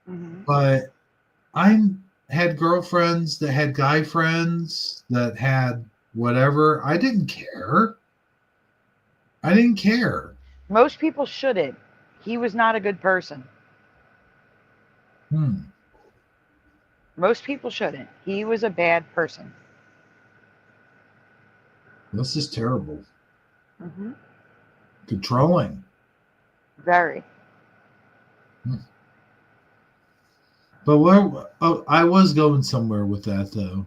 Mm-hmm. But I had girlfriends that had guy friends that had whatever. I didn't care. I didn't care. Most people shouldn't. He was not a good person. Most people shouldn't. He was a bad person. This is terrible. Mm-hmm. Controlling. Very. But where? Oh, I was going somewhere with that though.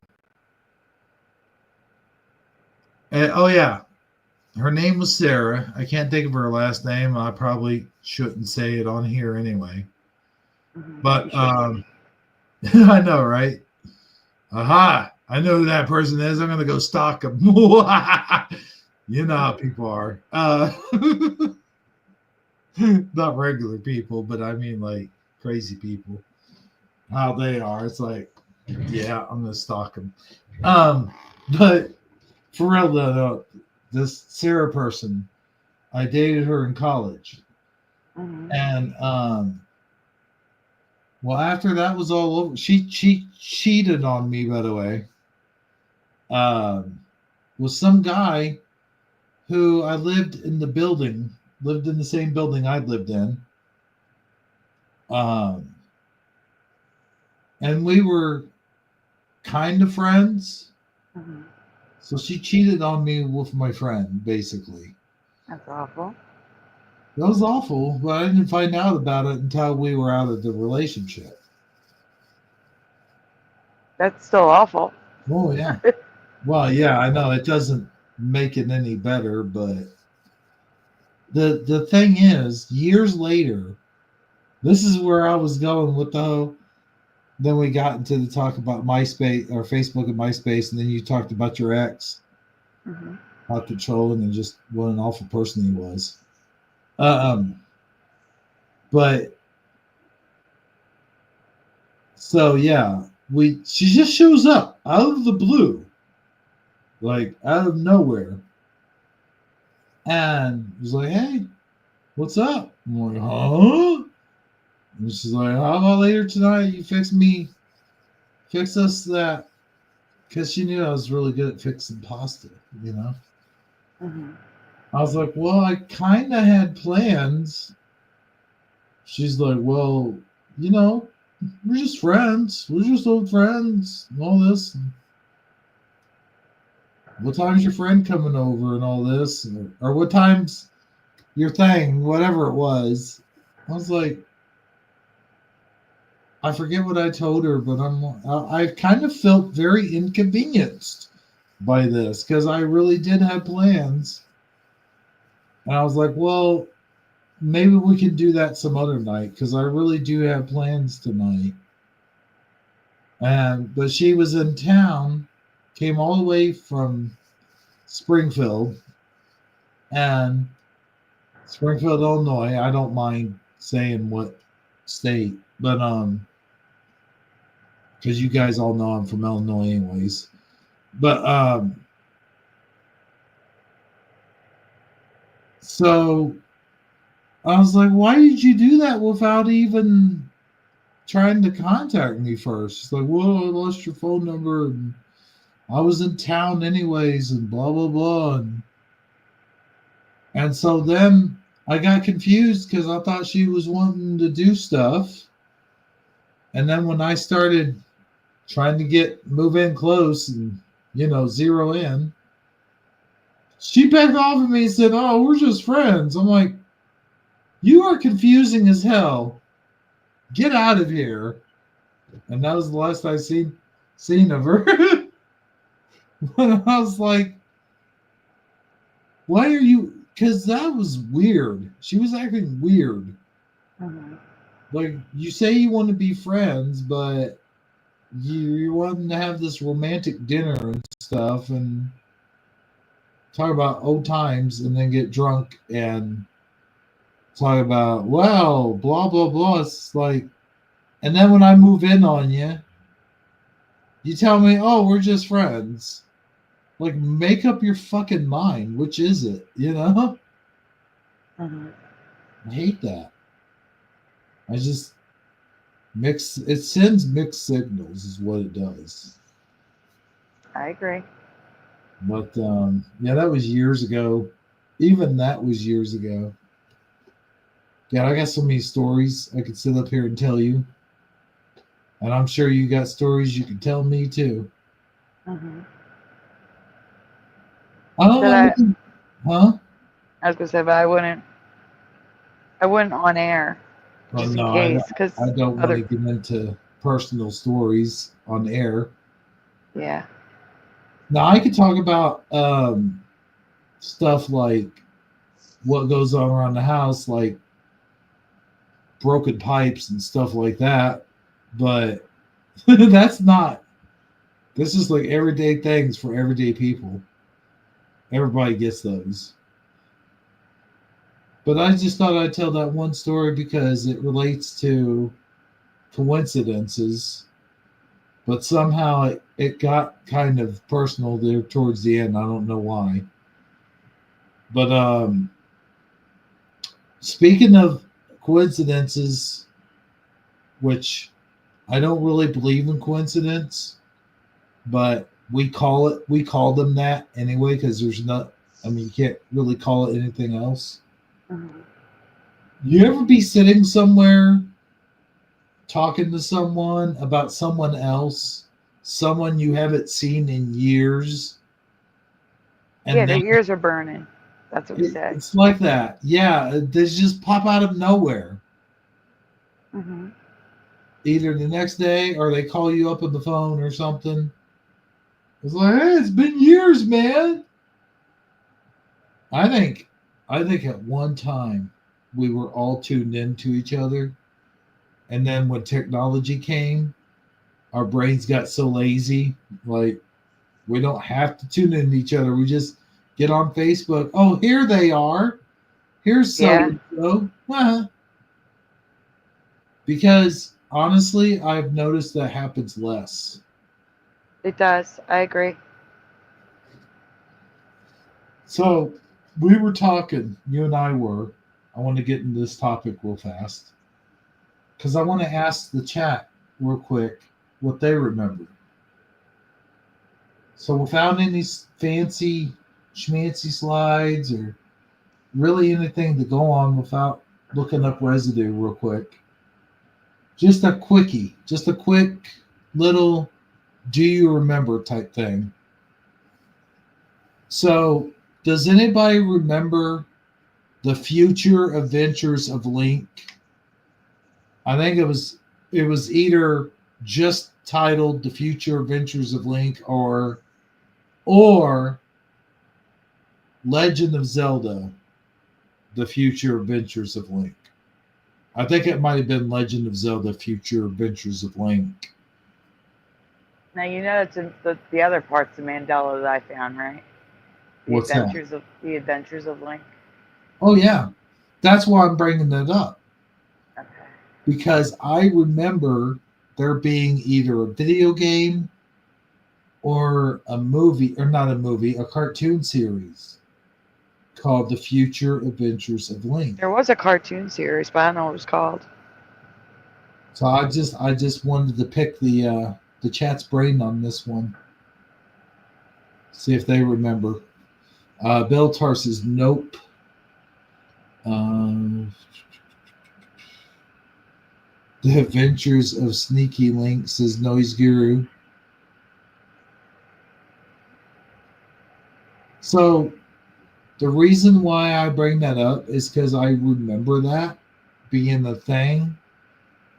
Oh yeah, her name was Sarah. I can't think of her last name. I probably shouldn't say it on here anyway. Mm-hmm. But I know, right? Aha! I know who that person is. I'm gonna go stalk him. You know how people are. Not regular people, but I mean like crazy people. How they are. It's like, yeah, I'm gonna stalk them. But for real though, this Sarah person, I dated her in college, Mm-hmm. and well, after that was all over, she cheated on me. By the way, with some guy who I lived in the same building I lived in, and we were kind of friends. Mm-hmm. So she cheated on me with my friend, basically. That's awful. That was awful, but I didn't find out about it until we were out of the relationship. That's still awful. Oh, yeah. Well, yeah, I know. It doesn't make it any better, but the thing is, years later, this is where I was going with the whole. Then we got into the talk about MySpace or Facebook and MySpace, and then you talked about your ex, Mm-hmm. out controlling and just what an awful person he was. But so yeah, she just shows up out of the blue, like out of nowhere, and was like, "Hey, what's up?" I'm like, "Huh?" And she's like, "How about later tonight? You fix us that," because she knew I was really good at fixing pasta. Mm-hmm. I was like, "Well, I kind of had plans." She's like, "Well, we're just friends. We're just old friends and all this. What time's your friend coming over and all this? Or what time's your thing?" Whatever it was. I was like, I forget what I told her, but I kind of felt very inconvenienced by this because I really did have plans. And I was like, well, maybe we can do that some other night because I really do have plans tonight. But she was in town, came all the way from Springfield, and Springfield, Illinois. I don't mind saying what state, but because you guys all know I'm from Illinois, anyways. But so I was like, why did you do that without even trying to contact me first? She's like, well, I lost your phone number and I was in town anyways and blah, blah, blah. And so then I got confused because I thought she was wanting to do stuff. And then when I started trying to move in close and, zero in, she backed off of me and said, oh, we're just friends. I'm like, you are confusing as hell. Get out of here. And that was the last I seen of her. But I was like, why are you? Because that was weird. She was acting weird. Mm-hmm. Like, you say you want to be friends, but you want to have this romantic dinner and stuff and talk about old times and then get drunk and talk about, wow, blah, blah, blah. It's like, and then when I move in on you, you tell me, oh, we're just friends. Like, make up your fucking mind. Which is it? You know? Mm-hmm. I hate that. I just it sends mixed signals is what it does. I agree. But yeah, that was years ago. Even that was years ago. God, I got so many stories I could sit up here and tell you. And I'm sure you got stories you can tell me too. Mm-hmm. Oh, huh? I was gonna say, but I wouldn't on air, Well, just in no, case, because I don't want to other, get into personal stories on air. yeah, Now, I could talk about stuff like what goes on around the house, like broken pipes and stuff like that. But that's not, this is like everyday things for everyday people. Everybody gets those. But I just thought I'd tell that one story because it relates to coincidences. But somehow it got kind of personal there towards the end. I don't know why. But speaking of coincidences, which I don't really believe in coincidence, but we call them that anyway because there's not. I mean, you can't really call it anything else. mm-hmm. You ever be sitting somewhere talking to someone about someone else, someone you haven't seen in years, Yeah, and their then ears are burning. That's what we say. it's like that. Yeah, they just pop out of nowhere. Mm-hmm. Either the next day or they call you up on the phone or something. It's like, hey, it's been years, man. I think I think at one time we were all tuned into each other. And then when technology came, our brains got so lazy. Like, we don't have to tune in to each other. We just get on Facebook. Oh, here they are. Here's so Yeah, and so. Because honestly, I've noticed that happens less. it does. I agree. So we were talking, you and I were. I want to get into this topic real fast because I want to ask the chat real quick what they remember. So without any fancy schmancy slides or really anything to go on without looking up residue real quick, just a quickie, just a quick little do you remember type thing. So does anybody remember the future adventures of Link? I think it was either just titled The Future Adventures of Link or Legend of Zelda The Future Adventures of Link. I think it might have been Legend of Zelda Future Adventures of Link. Now you know it's in the other parts of Mandela that I found, right? What's that? The Adventures of Link. Oh yeah. That's why I'm bringing that up. Okay. Because I remember there being either a video game or a movie, or not a movie, a cartoon series called The Future Adventures of Link. There was a cartoon series, but I don't know what it was called. So I just wanted to pick the chat's brain on this one. See if they remember. Bill Tar says nope. The Adventures of Sneaky Link says Noise Guru. So the reason why I bring that up is because I remember that being a thing.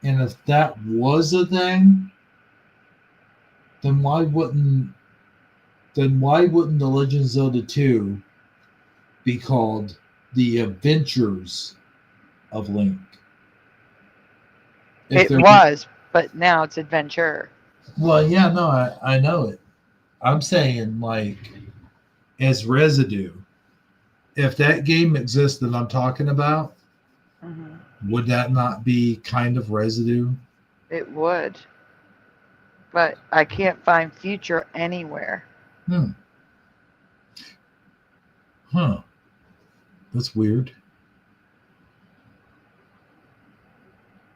And if that was a thing, then why wouldn't the Legend of Zelda 2 be called The Adventures of Link? It was, but now it's Adventure. Well, yeah, no, I know it. I'm saying, like, as residue. If that game exists that I'm talking about, would that not be kind of residue? It would. But I can't find Future anywhere. Huh. That's weird.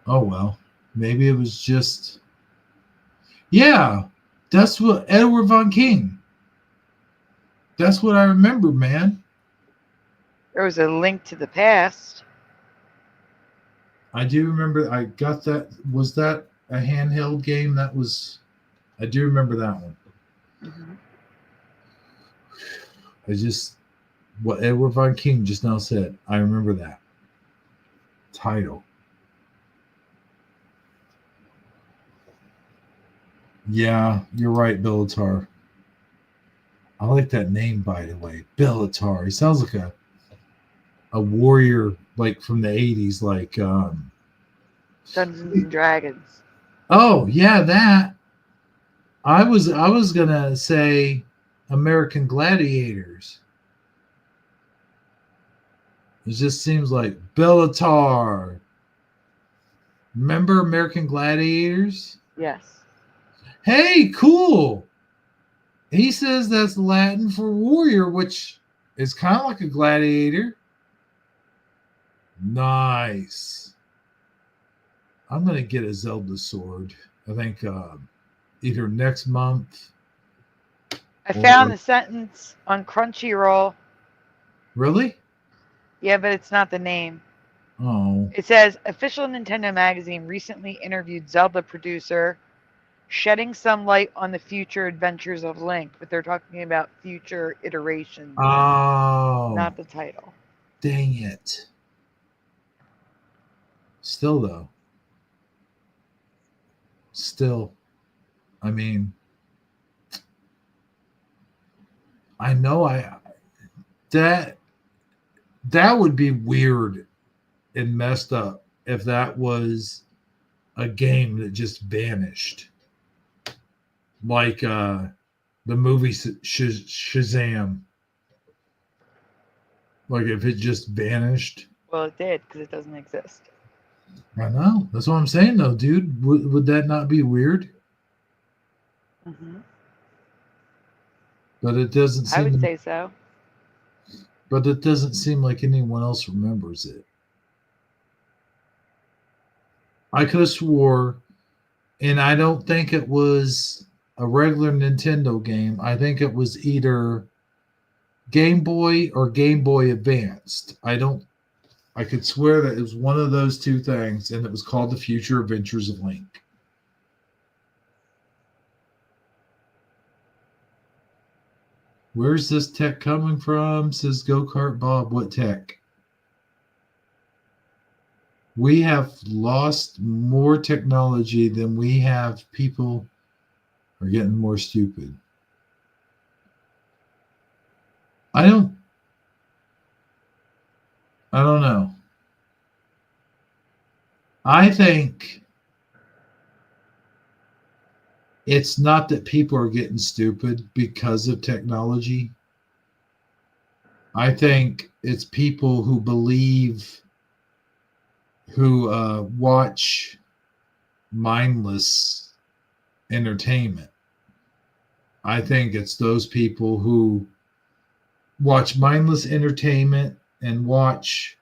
Oh well. Maybe it was just. Yeah. That's what Edward Von King. That's what I remember, man. There was a link to the past. I do remember. I got that. Was that a handheld game? That was. I do remember that one. Mm-hmm. I just. What Edward Von King just now said. I remember that. Title. Yeah, you're right, Bellatar. I like that name, by the way. Bellatar. He sounds like a warrior, like from the 80s, like Dungeons and Dragons. oh yeah, that. I was gonna say American Gladiators. It just seems like Bellatar. Remember American Gladiators? Yes. Hey, cool. He says that's Latin for warrior, which is kind of like a gladiator. Nice. I'm going to get a Zelda sword. I think either next month. I found the sentence on Crunchyroll. Really? Yeah, but it's not the name. Oh. It says official Nintendo magazine recently interviewed Zelda producer, shedding some light on the future adventures of Link, but they're talking about future iterations, Oh. not the title. Dang it. Still, though. Still. I mean, I know that would be weird and messed up if that was a game that just vanished. Like the movie Shazam. Like if it just vanished. Well, it did because it doesn't exist. I know. That's what I'm saying, though, dude. Would that not be weird? Mm-hmm. But it doesn't seem. I would say so. But it doesn't seem like anyone else remembers it. I could have swore, and I don't think it was a regular Nintendo game. I think it was either Game Boy or Game Boy Advanced. I could swear that it was one of those two things, and it was called The Future Adventures of Link. Where's this tech coming from? Says Go-Kart Bob. What tech? We have lost more technology than we have people are getting more stupid. I don't know. I think it's not that people are getting stupid because of technology. I think it's people who believe, who watch mindless entertainment. I think it's those people who watch mindless entertainment and watch,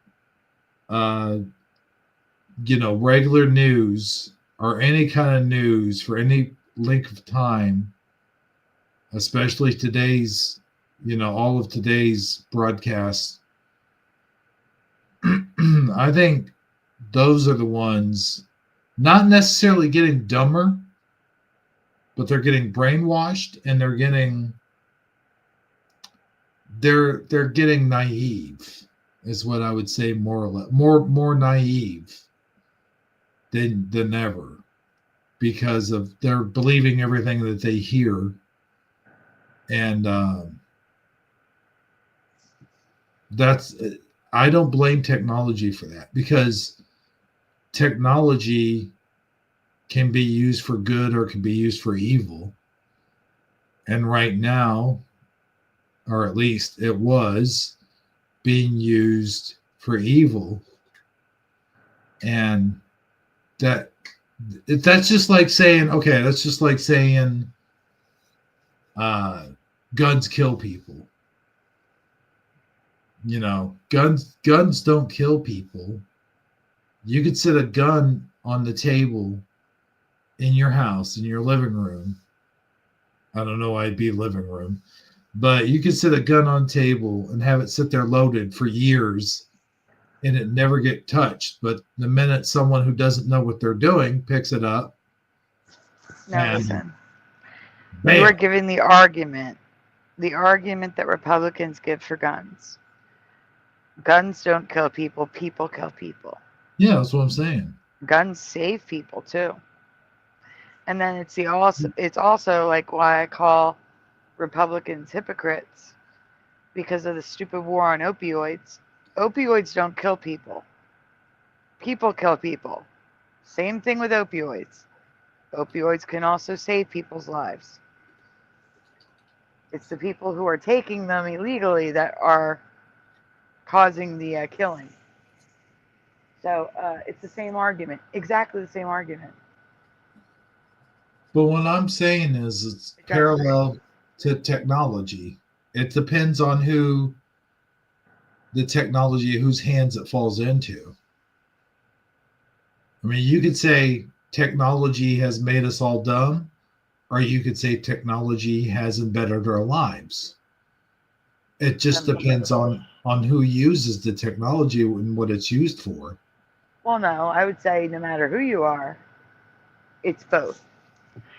regular news or any kind of news for any length of time, especially today's, all of today's broadcasts. I think those are the ones not necessarily getting dumber, but they're getting brainwashed and they're getting naive is what I would say, more or less, more naive than ever, because of they're believing everything that they hear. And I don't blame technology for that, because technology can be used for good or can be used for evil. And right now, or at least it was being used for evil. And that's just like saying, okay, that's just like saying guns kill people. You know, guns don't kill people. You could sit a gun on the table in your house, in your living room. I don't know why it'd be living room, but you could sit a gun on table and have it sit there loaded for years and it never get touched. But the minute someone who doesn't know what they're doing picks it up, No, and listen. bam. You are giving the argument that Republicans give for guns. Guns don't kill people. People kill people. Yeah, that's what I'm saying. Guns save people too. And then it's also like why I call Republicans hypocrites because of the stupid war on opioids. Opioids don't kill people. People kill people. Same thing with opioids. Opioids can also save people's lives. It's the people who are taking them illegally that are causing the killing. So it's the same argument, exactly the same argument. But what I'm saying is it's parallel to technology. It depends on who the technology, whose hands it falls into. I mean, you could say technology has made us all dumb, or you could say technology has embittered our lives. It just depends on who uses the technology and what it's used for. Well, no, I would say no matter who you are, it's both.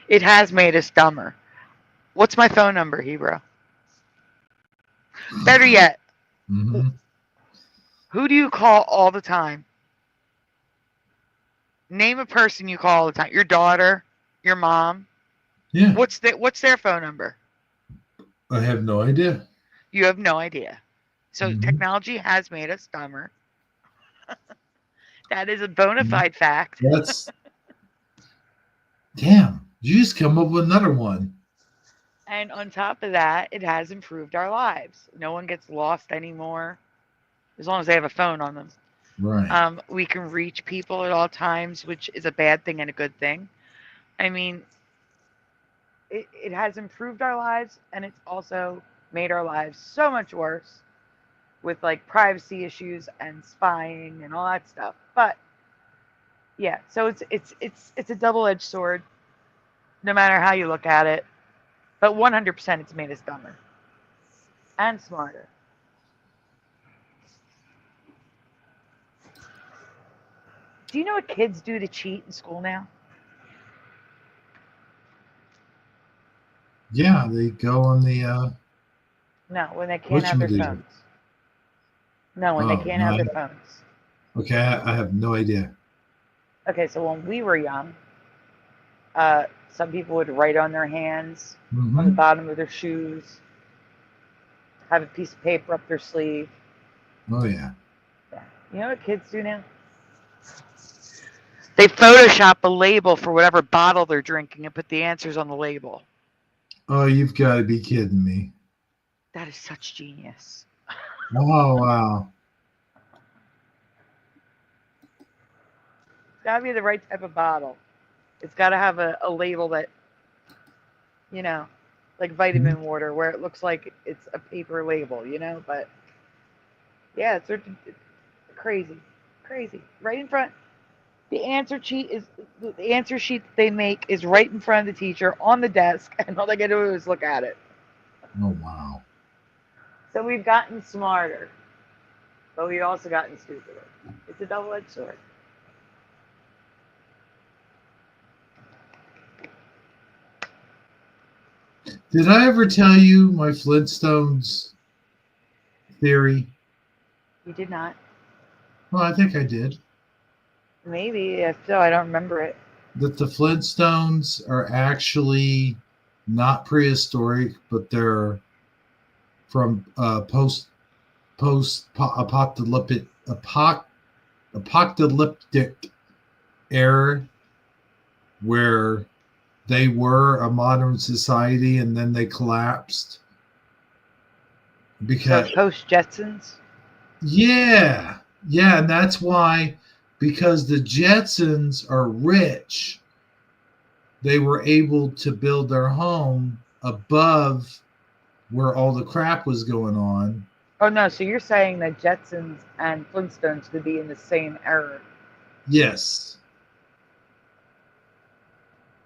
It has made us dumber. What's my phone number, Hebrew? Better yet, who do you call all the time? Name a person you call all the time. Your daughter, your mom. Yeah. What's their phone number? I have no idea. You have no idea. So technology has made us dumber. That is a bona fide fact. That's damn. You just come up with another one. And on top of that, it has improved our lives. No one gets lost anymore, as long as they have a phone on them. Right. We can reach people at all times, which is a bad thing and a good thing. I mean, it has improved our lives, and it's also made our lives so much worse with like privacy issues and spying and all that stuff. But yeah, so it's a double-edged sword, no matter how you look at it. But 100% it's made us dumber and smarter. Do you know what kids do to cheat in school now? Yeah, they go on the No, when they can't have their phones. No, when they can't have their phones. Okay, I have no idea. Okay, so when we were young, some people would write on their hands, on the bottom of their shoes, have a piece of paper up their sleeve. Oh, yeah. You know what kids do now? They Photoshop a label for whatever bottle they're drinking and put the answers on the label. Oh, you've got to be kidding me. That is such genius. Oh, wow. It's got to be the right type of bottle. It's got to have a label that, you know, like vitamin water, where it looks like it's a paper label, you know? But, yeah, it's crazy. Crazy. Right in front. The answer sheet that they make is right in front of the teacher on the desk, and all they gotta do is look at it. Oh, wow. So we've gotten smarter, but we've also gotten stupider. It's a double-edged sword. Did I ever tell you my Flintstones theory? You did not. Well, I think I did. Maybe, if so, I don't remember it. That the Flintstones are actually not prehistoric, but they're from post-apocalyptic era, where they were a modern society and then they collapsed. Because so post Jetsons? Yeah, and that's why, because the Jetsons are rich, they were able to build their home above where all the crap was going on, Oh no, so you're saying that Jetsons and Flintstones could be in the same era? Yes.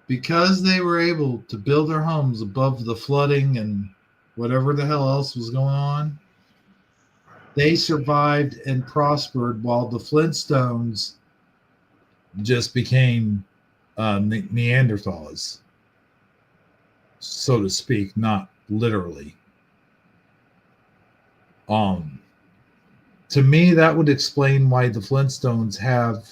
Because they were able to build their homes above the flooding and whatever the hell else was going on, they survived and prospered while the Flintstones just became Neanderthals, so to speak, not literally. To me, that would explain why the Flintstones have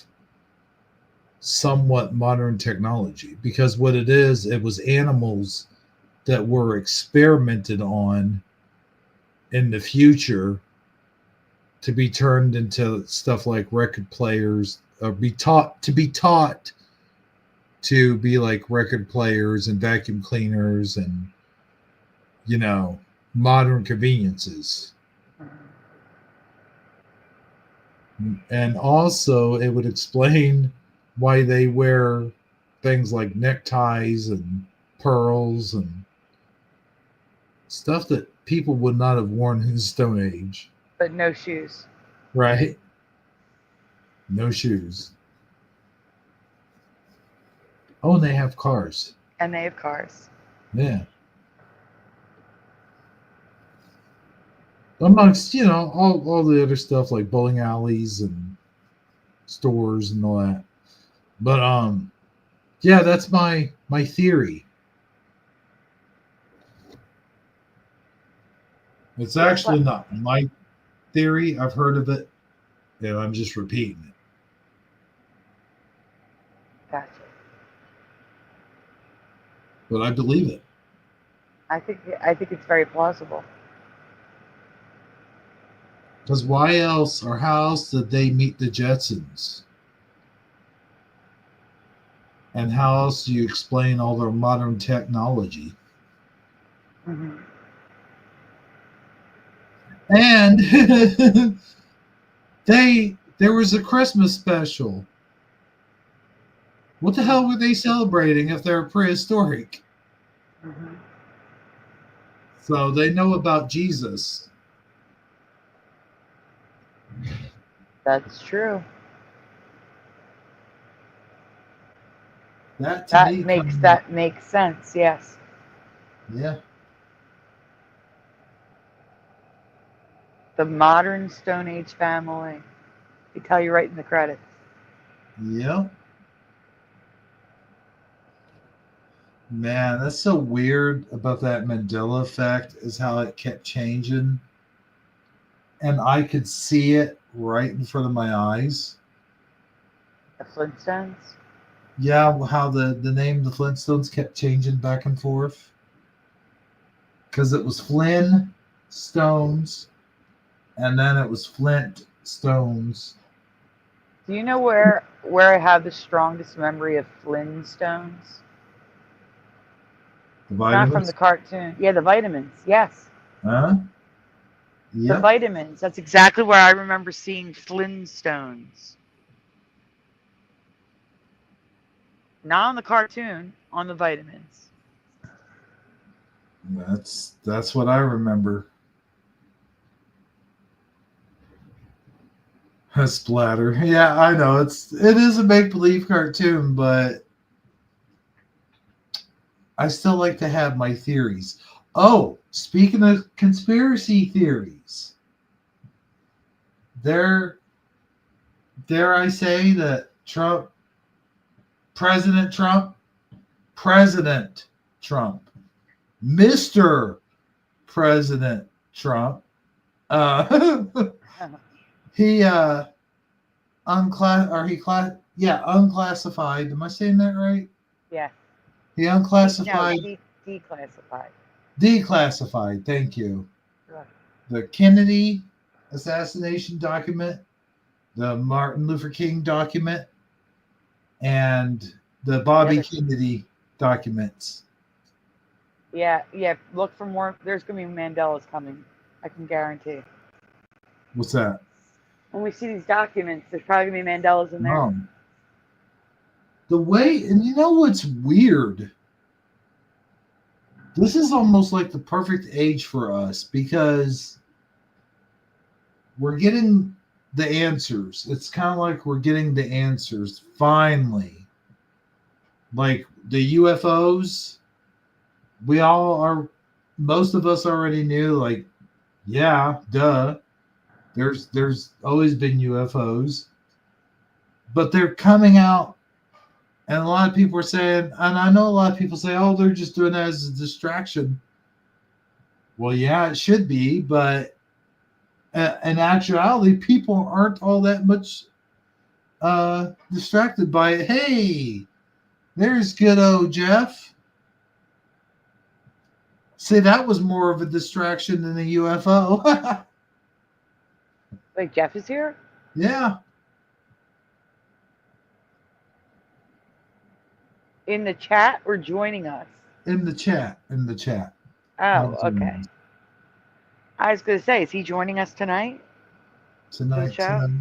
somewhat modern technology, because what it is, it was animals that were experimented on in the future to be turned into stuff like record players, or be taught to be like record players and vacuum cleaners and, you know, modern conveniences. And also it would explain why they wear things like neckties and pearls and stuff that people would not have worn in the Stone Age. But no shoes. Right? No shoes. Oh, and they have cars. And they have cars. Yeah. Amongst, you know, all the other stuff like bowling alleys and stores and all that. But yeah, that's my theory. It's actually not my theory. I've heard of it, and I'm just repeating it. Gotcha. But I believe it. I think it's very plausible. Because why else or how else did they meet the Jetsons? And how else do you explain all their modern technology? Mm-hmm. And there was a Christmas special. What the hell were they celebrating if they're prehistoric? Mm-hmm. So they know about Jesus. That's true. That makes sense. Yes. Yeah. The modern Stone Age family. They tell you right in the credits. Yeah. Man, that's so weird about that Mandela effect, is how it kept changing. And I could see it right in front of my eyes. The Flintstones? Yeah, how the name of the Flintstones kept changing back and forth. Because it was Flynn Stones, and then it was Flint Stones. Do you know where I have the strongest memory of Flintstones? The Not from vitamins? the cartoon. Yeah, the vitamins. Yes. Huh? The Yep. vitamins. That's exactly where I remember seeing Flintstones. Not on the cartoon, on the vitamins. That's what I remember. A splatter. Yeah, I know. It is a make-believe cartoon, but I still like to have my theories. Oh, speaking of conspiracy theories, dare I say that President Trump, Mr. President Trump, he unclassified. Am I saying that right? Yeah. He unclassified. No, declassified. Declassified. Thank you. Right. The Kennedy assassination document, the Martin Luther King document, and the Bobby Kennedy documents. Yeah. Look for more. There's going to be Mandela's coming. I can guarantee. What's that? When we see these documents, there's probably going to be Mandela's in there. The way, and you know what's weird? This is almost like the perfect age for us, because we're getting the answers. It's kind of like we're getting the answers finally. Like the UFOs, most of us already knew, like, yeah, duh. There's always been UFOs. But they're coming out, and a lot of people are saying, and I know a lot of people say, oh, they're just doing that as a distraction. Well, yeah, it should be, but in actuality, people aren't all that much distracted by it. Hey, there's good old Jeff. See, that was more of a distraction than a UFO. Wait, Jeff is here? Yeah, In the chat or joining us? in the chat. In the chat. Oh, okay. I was going to say, is he joining us tonight? Tonight, show? tonight.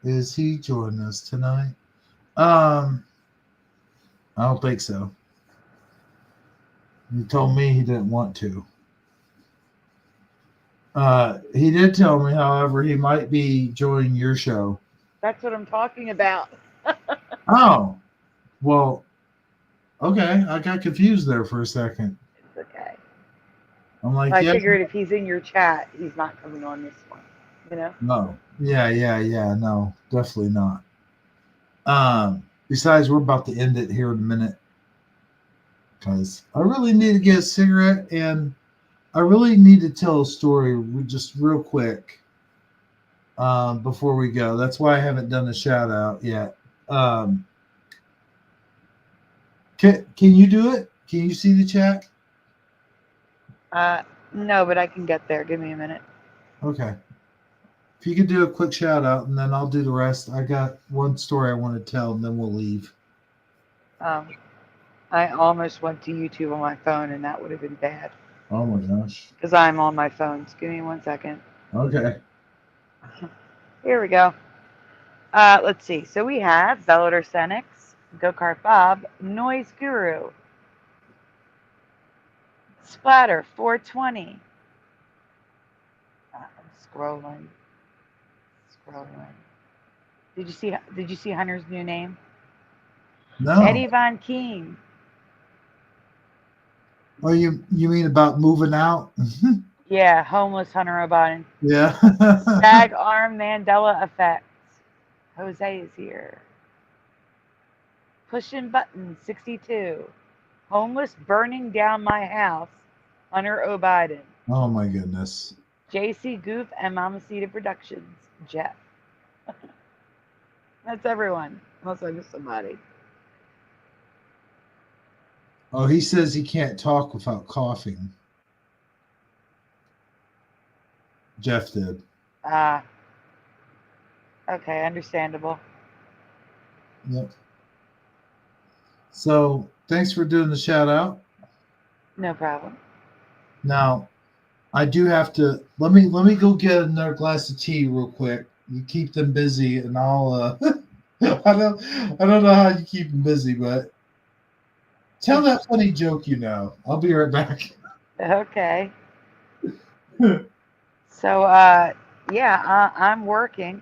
Is he joining us tonight? I don't think so. He told me he didn't want to. He did tell me, however, he might be joining your show. That's what I'm talking about. Oh, well, okay. I got confused there for a second. It's okay. I'm like, I yeah. figured if he's in your chat, he's not coming on this one. You know? No. Yeah. No, definitely not. Besides, we're about to end it here in a minute because I really need to get a cigarette and I really need to tell a story just real quick before we go. That's why I haven't done a shout out yet. Can you do it? Can you see the chat? No, but I can get there. Give me a minute. Okay. If you could do a quick shout out and then I'll do the rest. I got one story I want to tell and then we'll leave. I almost went to YouTube on my phone and that would have been bad. Oh my gosh. Because I'm on my phone. Just give me 1 second. Okay. Here we go. Let's see. So we have Velotor Senix, Go-Kart Bob, Noise Guru, Splatter 420. I'm scrolling. Did you see Hunter's new name? No. Eddie Von Keen. Oh, you mean about moving out? Yeah, homeless Hunter O'Biden. Yeah. Stag Arm Mandela Effect. Jose is here. Pushing Button 62. Homeless burning down my house. Hunter O'Biden. Oh my goodness. JC Goof and Mamacita Productions. Jeff. That's everyone. Unless I missed somebody. Oh, he says he can't talk without coughing. Jeff did. Okay, understandable. Yep. So thanks for doing the shout out. No problem. Now, I do have to let me go get another glass of tea real quick. You keep them busy, and I'll. I don't know how you keep them busy, but tell that funny joke you know. I'll be right back. Okay. So, yeah, I'm working.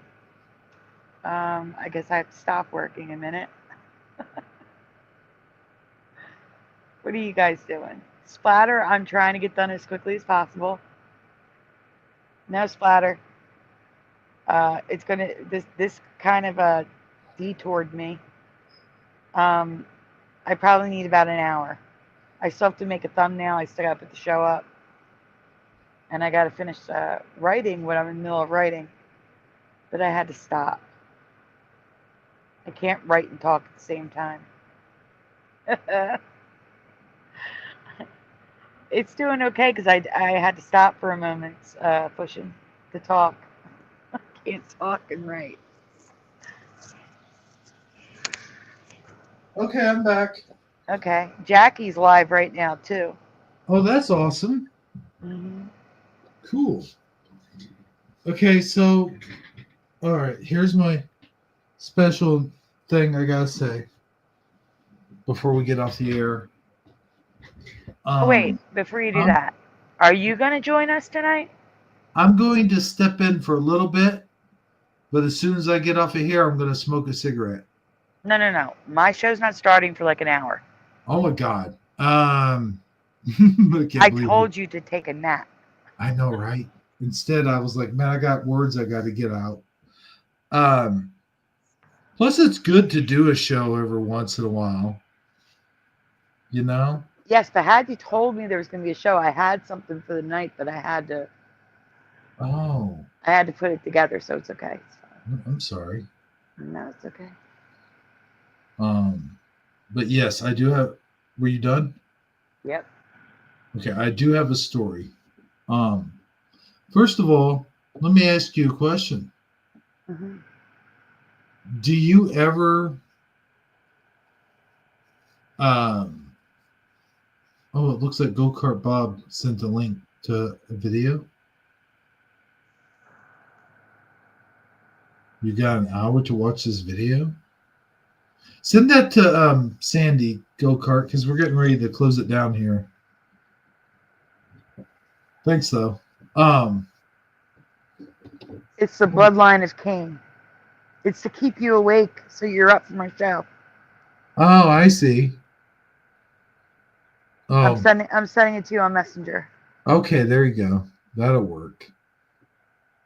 I guess I have to stop working a minute. What are you guys doing? Splatter, I'm trying to get done as quickly as possible. No splatter. It's gonna this kind of detoured me. I probably need about an hour. I still have to make a thumbnail. I still got to put the show up, and I got to finish writing what I'm in the middle of writing. But I had to stop. I can't write and talk at the same time. It's doing okay because I had to stop for a moment pushing to talk. I can't talk and write. Okay, I'm back. Okay. Jackie's live right now, too. Oh, that's awesome. Mm-hmm. Cool. Okay, so, all right, here's my special thing I gotta say before we get off the air. Wait, before you do that, are you going to join us tonight? I'm going to step in for a little bit, but as soon as I get off of here, I'm going to smoke a cigarette. No. My show's not starting for like an hour. Oh my God. I told you to take a nap. I know, right? Instead, I was like, man, I got words I got to get out. Plus, it's good to do a show every once in a while. You know? Yes, but had you told me there was going to be a show, I had something for the night that I had to Oh, put it together, so it's okay. It's fine. I'm sorry. No, it's okay. But yes, I do have. Were you done? Yep. Okay, I do have a story. First of all, let me ask you a question. Mm-hmm. Do you ever oh, it looks like Go-Kart Bob sent a link to a video. You got an hour to watch this video? Send that to Sandy Go-Kart because we're getting ready to close it down here. Thanks though. It's the bloodline of Cain. It's to keep you awake so you're up for my show. Oh, I see. I'm Oh, sending it to you on Messenger. okay, there you go. That'll work.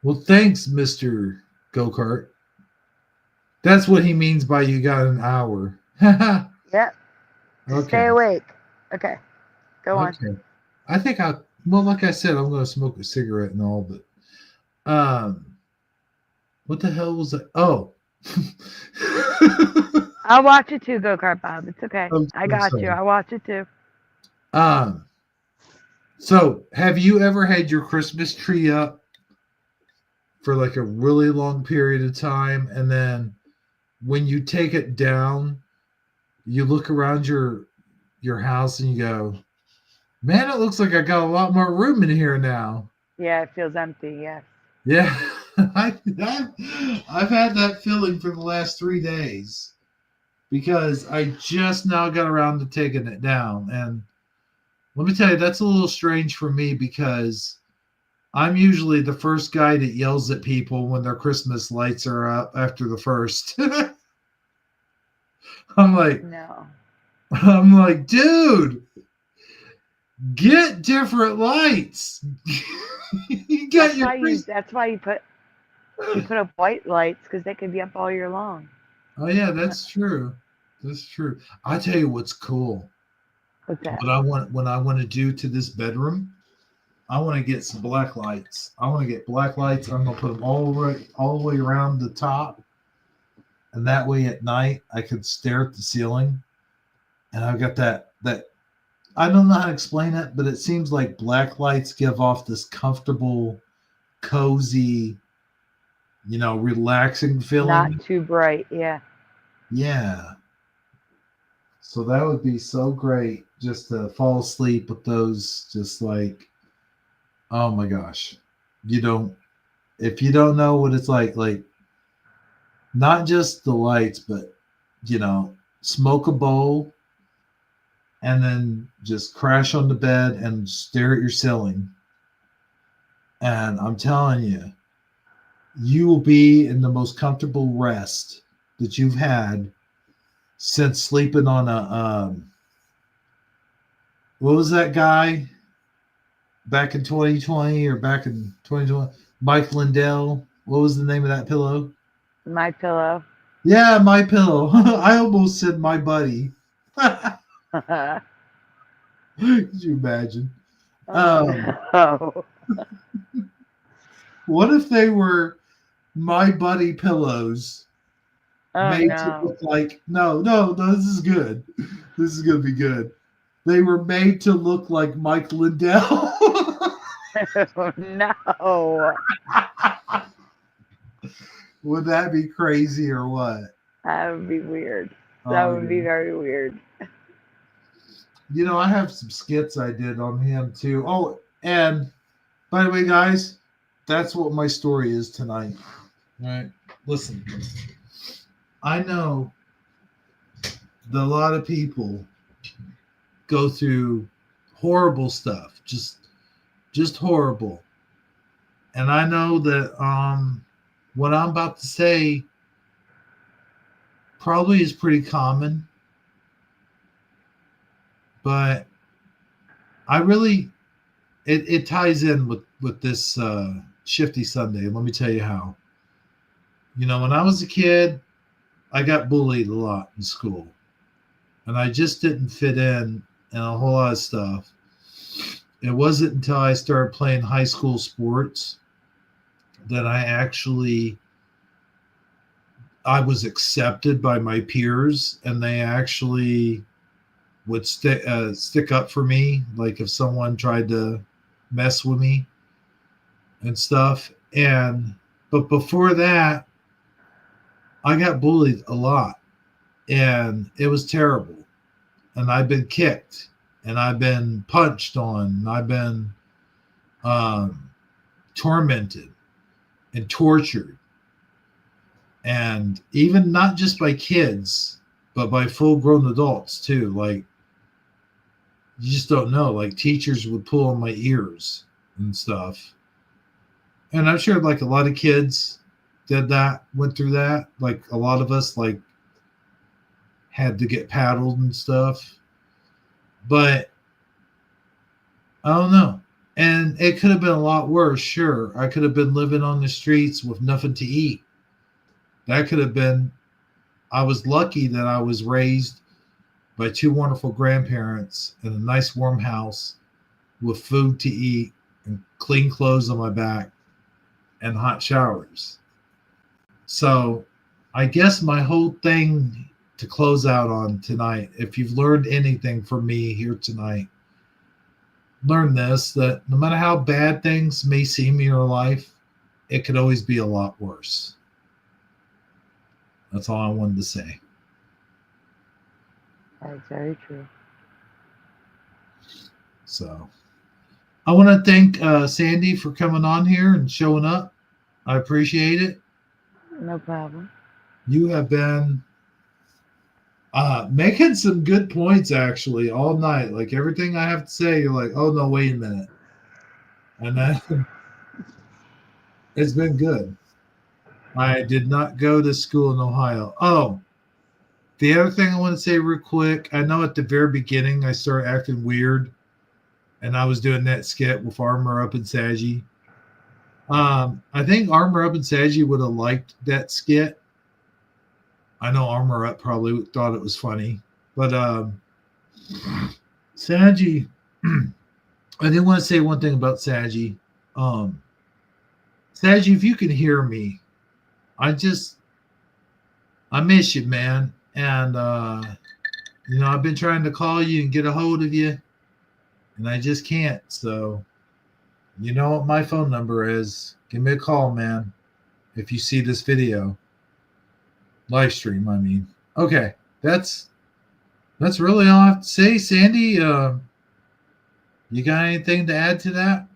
Well, thanks, Mr. Go-Kart. That's what he means by you got an hour. Yep. Okay. Stay awake. Okay. Go on. Okay. I think well, like I said, I'm going to smoke a cigarette and all, but what the hell was that? Oh. I'll watch it too, Go-Kart Bob. It's okay. I got sorry. you. I'll watch it too. So have you ever had your Christmas tree up for like a really long period of time, and then when you take it down, you look around your house and you go, man, it looks like I got a lot more room in here now. Yeah, it feels empty. Yes. Yeah. I've had that feeling for the last 3 days because I just now got around to taking it down. And let me tell you, that's a little strange for me because I'm usually the first guy that yells at people when their Christmas lights are up after the first. I'm like, dude, get different lights. You got that's why you put up white lights because they can be up all year long. Oh yeah, that's true. That's true. I tell you what's cool. What's that? What I want to do to this bedroom, I want to get some black lights. I want to get black lights. I'm gonna put them all the way around the top, and that way at night I could stare at the ceiling. And I've got that I don't know how to explain it, but it seems like black lights give off this comfortable, cozy, relaxing feeling. Not too bright, yeah. Yeah. So that would be so great just to fall asleep with those, just like, oh my gosh. If you don't know what it's like not just the lights, but, smoke a bowl and then just crash on the bed and stare at your ceiling. And I'm telling you, you will be in the most comfortable rest that you've had since sleeping on a what was that guy back in 2020 or back in 2020? Mike Lindell. What was the name of that pillow? My Pillow. Yeah, My Pillow. I almost said My Buddy. Could you imagine? Oh. What if they were My Buddy pillows? To look like no, this is good. This is gonna be good. They were made to look like Mike Lindell. No. Would that be crazy or what? That would be weird. That would be very weird. I have some skits I did on him too. Oh, and by the way, guys, that's what my story is tonight. All right, listen. I know that a lot of people go through horrible stuff, just horrible. And I know that what I'm about to say probably is pretty common, but I really it ties in with this Shifty Sunday. Let me tell you how. You know, when I was a kid, I got bullied a lot in school, and I just didn't fit in a whole lot of stuff. It wasn't until I started playing high school sports that I was accepted by my peers, and they actually would stick up for me, like if someone tried to mess with me and stuff. But before that, I got bullied a lot, and it was terrible. And I've been kicked, and I've been punched on, and I've been um, tormented and tortured, and even not just by kids, but by full-grown adults too. Like, you just don't know. Like, teachers would pull on my ears and stuff, and I'm sure like a lot of kids went through that. Like a lot of us like had to get paddled and stuff, but I don't know. And it could have been a lot worse. Sure, I could have been living on the streets with nothing to eat. That could have been. I was lucky that I was raised by two wonderful grandparents in a nice warm house with food to eat and clean clothes on my back and hot showers. So I guess my whole thing to close out on tonight, if you've learned anything from me here tonight, learn this, that no matter how bad things may seem in your life, it could always be a lot worse. That's all I wanted to say. That's very true. So I want to thank Sandy for coming on here and showing up. I appreciate it. No problem. You have been making some good points actually all night. Like everything I have to say, you're like, oh no, wait a minute. And then it's been good. I did not go to school in Ohio. Oh, the other thing I want to say real quick, I know at the very beginning I started acting weird and I was doing that skit with Armor Up and Saggy. I think Armor Up and Saggy would have liked that skit. I know Armor Up probably thought it was funny, but Saggy, I did want to say one thing about Saggy. Saggy, if you can hear me, I miss you, man. And I've been trying to call you and get a hold of you, and I just can't. So you know what my phone number is. Give me a call, man, if you see this video. Live stream, I mean. Okay, that's really all I have to say. Sandy, you got anything to add to that?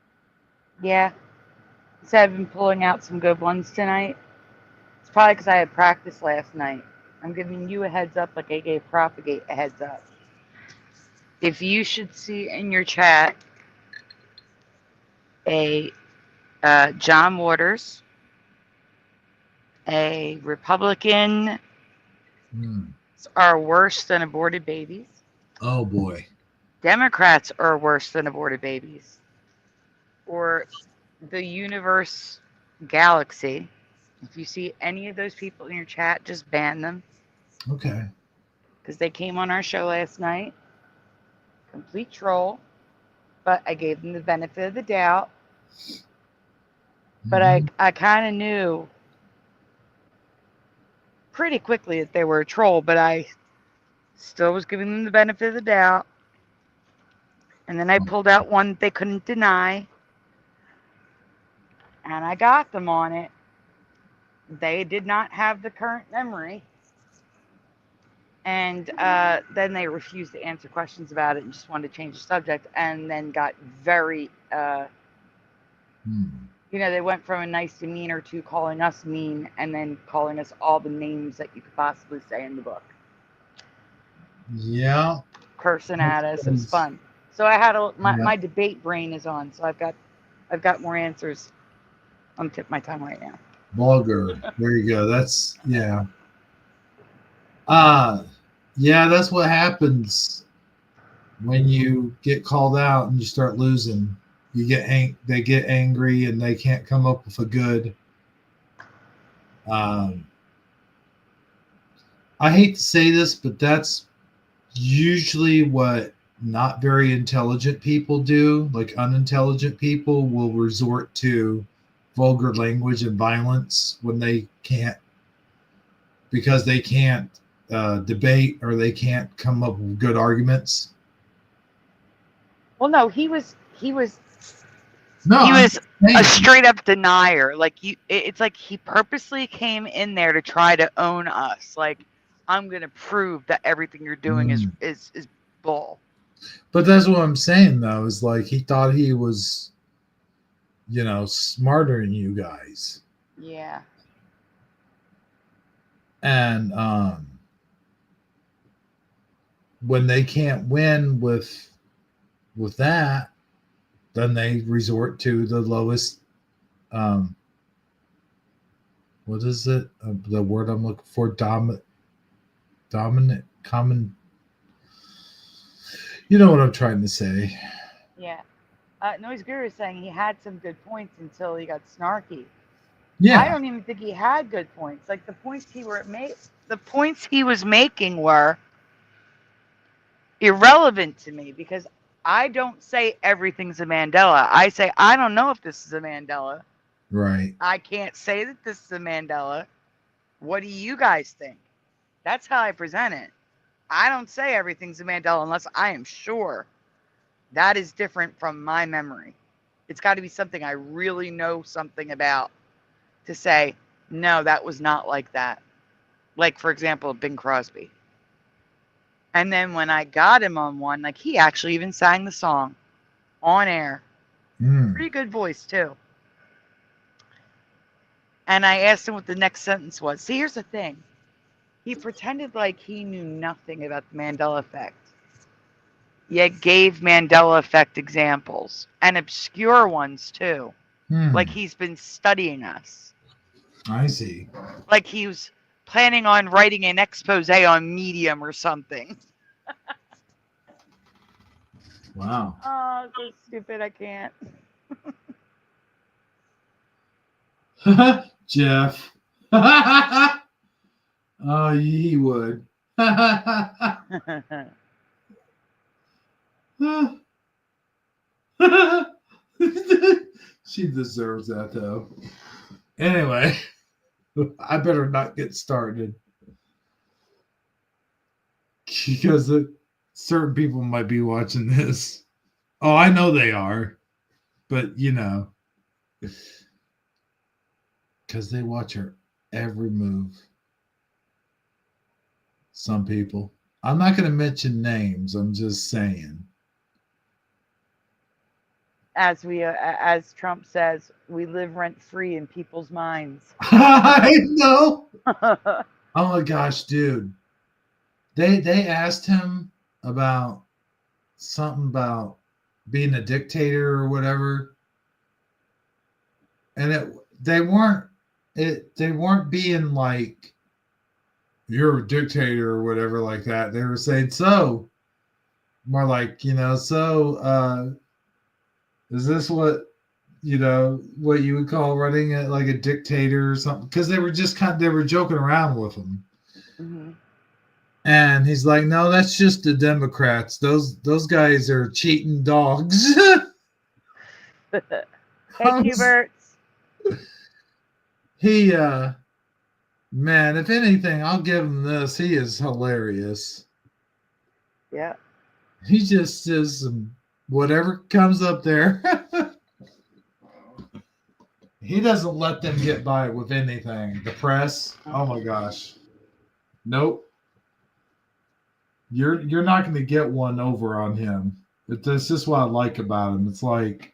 Yeah. So I've been pulling out some good ones tonight. It's probably because I had practice last night. I'm giving you a heads up like I gave Propagate a heads up. If you should see in your chat a John Waters, a Republican are worse than aborted babies. Oh boy. Democrats are worse than aborted babies. Or the universe galaxy. If you see any of those people in your chat, just ban them. Okay. Because they came on our show last night. Complete troll. But I gave them the benefit of the doubt. But I kind of knew pretty quickly that they were a troll, but I still was giving them the benefit of the doubt. And then I pulled out one that they couldn't deny. And I got them on it. They did not have the current memory. And then they refused to answer questions about it and just wanted to change the subject, and then got very, they went from a nice demeanor to calling us mean, and then calling us all the names that you could possibly say in the book. Yeah. Cursing at us. It was fun. So I had my debate brain is on, so I've got more answers. I'm tipping my tongue right now. Vulgar. There you go. That's yeah. Yeah, that's what happens when you get called out and you start losing. You get they get angry and they can't come up with a good. Um, I hate to say this, but that's usually what not very intelligent people do. Like unintelligent people will resort to vulgar language and violence when they can't, because they can't debate or they can't come up with good arguments. Well, no, he was No, he I'm was saying, a straight up denier. Like it's like he purposely came in there to try to own us. Like, I'm gonna prove that everything you're doing is bull. but that's what I'm saying though, is like he thought he was, smarter than you guys. Yeah. And when they can't win with that, then they resort to the lowest. What is it? The word I'm looking for? Dominant, common. You know what I'm trying to say. Yeah. Noise Guru is saying he had some good points until he got snarky. Yeah. I don't even think he had good points. Like the points he was making were irrelevant to me because I don't say everything's a Mandela. I say I don't know if this is a Mandela. Right. I can't say that this is a Mandela. What do you guys think? That's how I present it. I don't say everything's a Mandela unless I am sure. That is different from my memory. It's got to be something I really know something about to say, no, that was not like that. Like, for example, Bing Crosby. And then when I got him on one, like he actually even sang the song on air. Pretty good voice, too. And I asked him what the next sentence was. See, here's the thing. He pretended like he knew nothing about the Mandela effect, yet gave Mandela effect examples and obscure ones, too. Like he's been studying us. I see. Like he was planning on writing an expose on Medium or something. Wow. Oh, so stupid. I can't. Jeff. Oh, he would. She deserves that, though. Anyway, I better not get started because certain people might be watching this. Oh, I know they are, but because they watch her every move. Some people. I'm not going to mention names. I'm just saying. As Trump says, we live rent free in people's minds. I know. Oh my gosh, dude. They asked him about something about being a dictator or whatever, and they weren't being like, you're a dictator or whatever like that. They were saying, so more like, so is this what you would call running it like a dictator or something? Because they were just they were joking around with him. Mm-hmm. And he's like, no, that's just the Democrats. Those guys are cheating dogs. Hey, Huberts. He man, if anything, I'll give him this. He is hilarious. Yeah. He just says whatever comes up there. He doesn't let them get by with anything. The press, oh my gosh. Nope. You're not going to get one over on him. That's just what I like about him. It's like,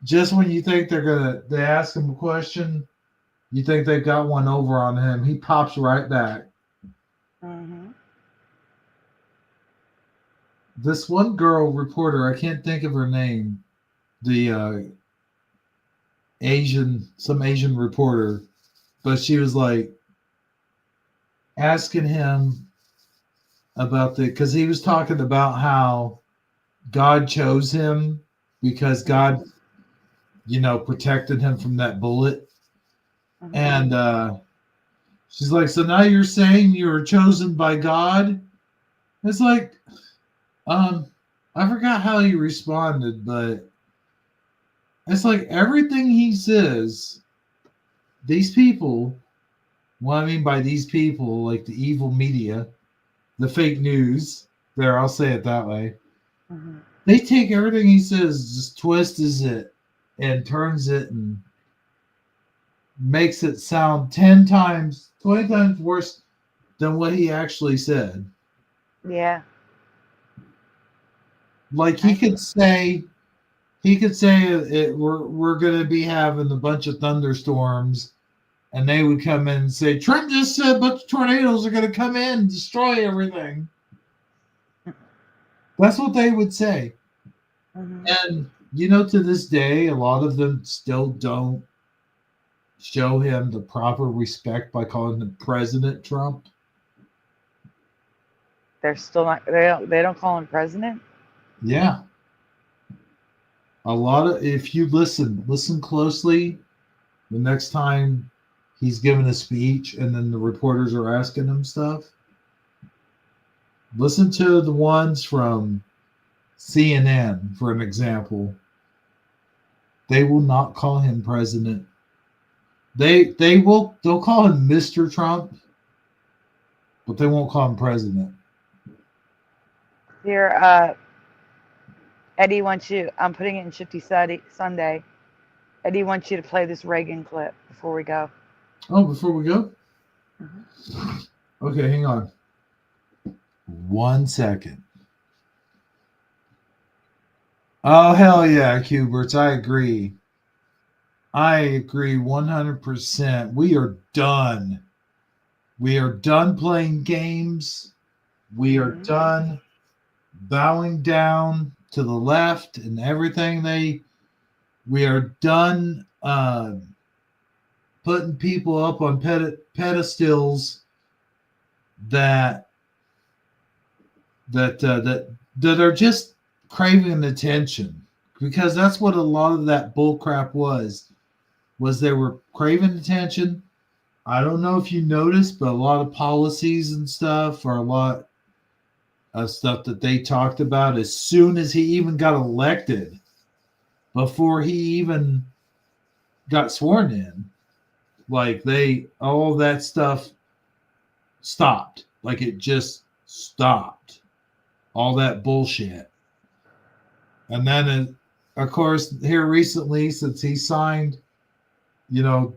just when you think they ask him a question, you think they've got one over on him, he pops right back. Mm-hmm. This one girl reporter, I can't think of her name. some Asian reporter, but she was like asking him about because he was talking about how God chose him because God, protected him from that bullet. Mhm. And she's like, so now you're saying you were chosen by God? It's like, I forgot how he responded, but it's like everything he says, these people, what I mean by these people, like the evil media, the fake news, there, I'll say it that way. Mhm. They take everything he says, just twists it and turns it and makes it sound 10 times, 20 times worse than what he actually said. Yeah. Like he could say we're going to be having a bunch of thunderstorms, and they would come in and say, Trump just said a bunch of tornadoes are going to come in and destroy everything. That's what they would say. Mhm. And, to this day, a lot of them still don't show him the proper respect by calling him President Trump. They're still not. They don't call him president. Yeah. If you listen closely the next time he's giving a speech and then the reporters are asking him stuff, listen to the ones from CNN, for an example. They will not call him president. They'll call him Mr. Trump, but they won't call him president. Here, Eddie wants you. I'm putting it in Shifty Sunday. Eddie wants you to play this Reagan clip before we go. Oh, before we go? Mhm. Okay, hang on. 1 second. Oh, hell yeah, Cuberts. I agree. 100%. We are done. We are done playing games. We are Mhm. done bowing down to the left and everything we are done putting people up on pedestals that that are just craving attention, because that's what a lot of that bull crap was they were craving attention. I don't know if you noticed, but a lot of policies and stuff, or a lot of stuff that they talked about as soon as he even got elected, before he even got sworn in, like all that stuff stopped. Like it just stopped. All that bullshit. And then, of course, here recently, since he signed, you know,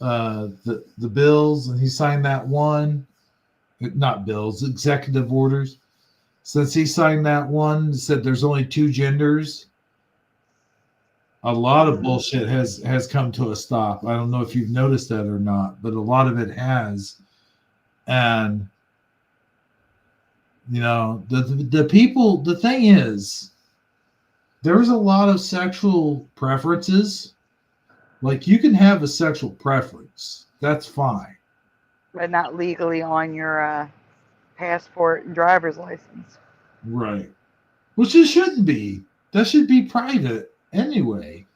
the bills, and he signed that one, not bills, executive orders. Since he signed that one, said there's only two genders. A lot of bullshit has come to a stop. I don't know if you've noticed that or not, but a lot of it has. And the people. The thing is, there's a lot of sexual preferences. Like, you can have a sexual preference. That's fine. But not legally on your passport and driver's license. Right. Which it shouldn't be. That should be private anyway.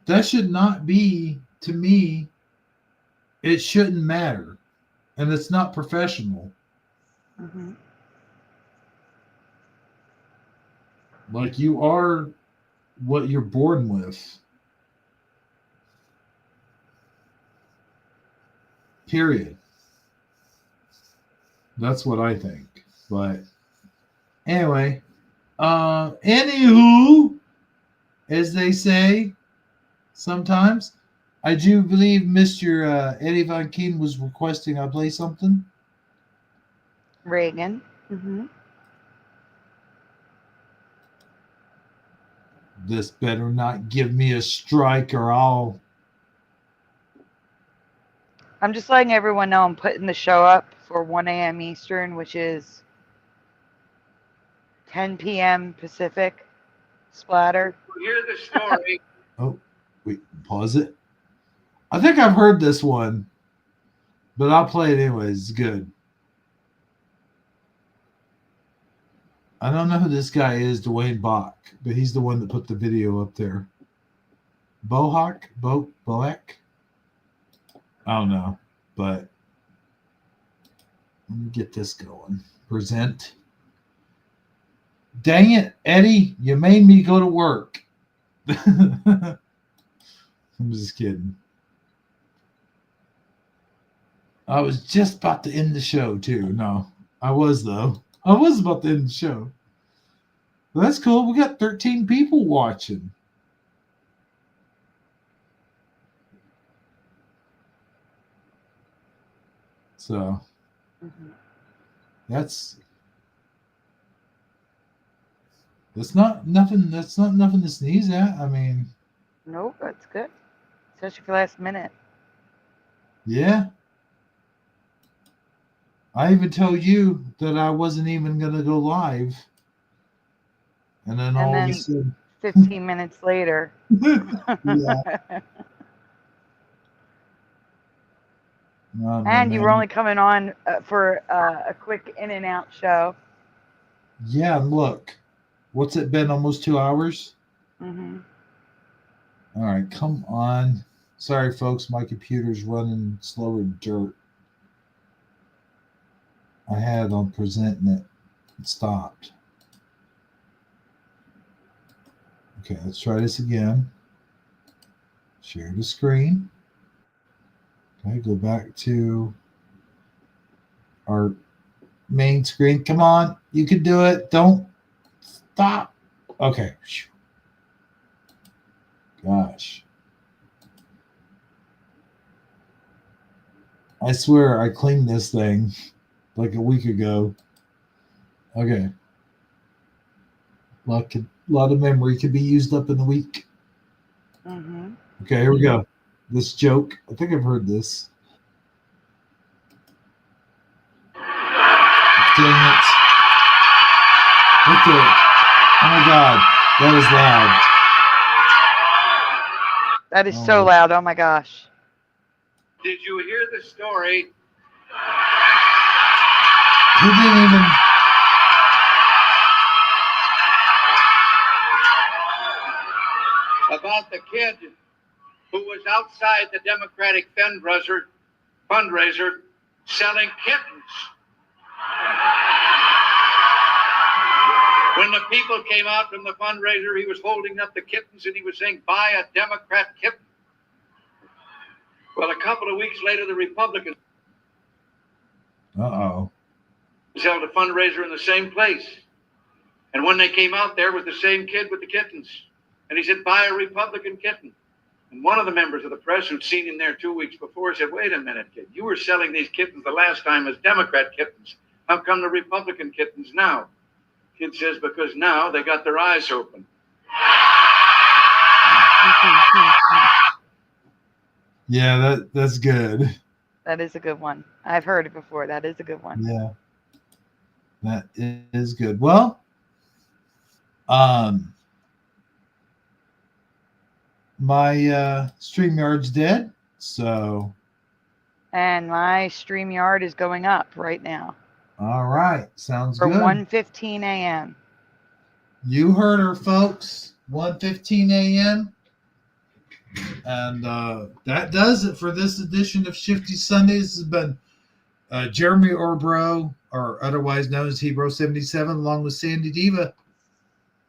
That should not be, to me, it shouldn't matter. And it's not professional. Mm-hmm. Like, you are what you're born with. Period. That's what I think. But anyway, anywho, as they say sometimes, I do believe Mr. Eddie Von Keen was requesting I play something. Reagan. Mm-hmm. This better not give me a strike, or I'll. I'm just letting everyone know I'm putting the show up for 1 a.m. Eastern, which is 10 p.m. Pacific. Splatter. Here's the story. Oh, Pause it. I think I've heard this one, but I'll play it anyways. It's good. I don't know who this guy is, Dwayne Bach, but he's the one that put the video up there. Boak? I don't know, but let me get this going. Present. Dang it, Eddie, you made me go to work. I'm just kidding. I was just about to end the show, too. No, I was, though. I was about to end the show. Well, that's cool. We got 13 people watching. So that's not nothing. That's not nothing to sneeze at. I mean, Nope, that's good. Especially for last minute. yeah. I even told you that I wasn't even gonna go live, and then all of a sudden, 15 minutes later. yeah. No, And you were man. only coming on for a quick in and out show. Yeah, look. What's it been? Almost 2 hours? Mm-hmm. All right, come on. Sorry, folks. My computer's running slower than dirt. I had on presenting it. It stopped. Okay, let's try this again. Share the screen. Okay, go back to our main screen. Come on, you can do it. Don't stop. Okay. Gosh. I swear I cleaned this thing like a week ago. Okay. A lot of memory could be used up in the week. Mm-hmm. Okay, here we go. This joke. I think I've heard this. Dang it. What the? Oh my God. That is loud. That is so loud. Oh my gosh. Did you hear the story? He didn't even. About the kid who was outside the Democratic fundraiser selling kittens. When the people came out from the fundraiser, he was holding up the kittens and he was saying, "Buy a Democrat kitten." Well, a couple of weeks later, the Republicans held a fundraiser in the same place. And when they came out, there was the same kid with the kittens. And he said, "Buy a Republican kitten." And one of the members of the press who'd seen him there 2 weeks before said, "Wait a minute, kid. You were selling these kittens the last time as Democrat kittens. How come the Republican kittens now?" Kid says, "Because now they got their eyes open." Yeah, that's good. That is a good one. I've heard it before. That is a good one. Yeah. That is good. Well, my StreamYard's dead, so. And my StreamYard is going up right now. All right, sounds for good. 1:15 a.m. You heard her, folks. 1:15 a.m. And that does it for this edition of Shifty Sundays. This has been Jeremy Orbro, or otherwise known as Hebro77, along with Sandy Diva.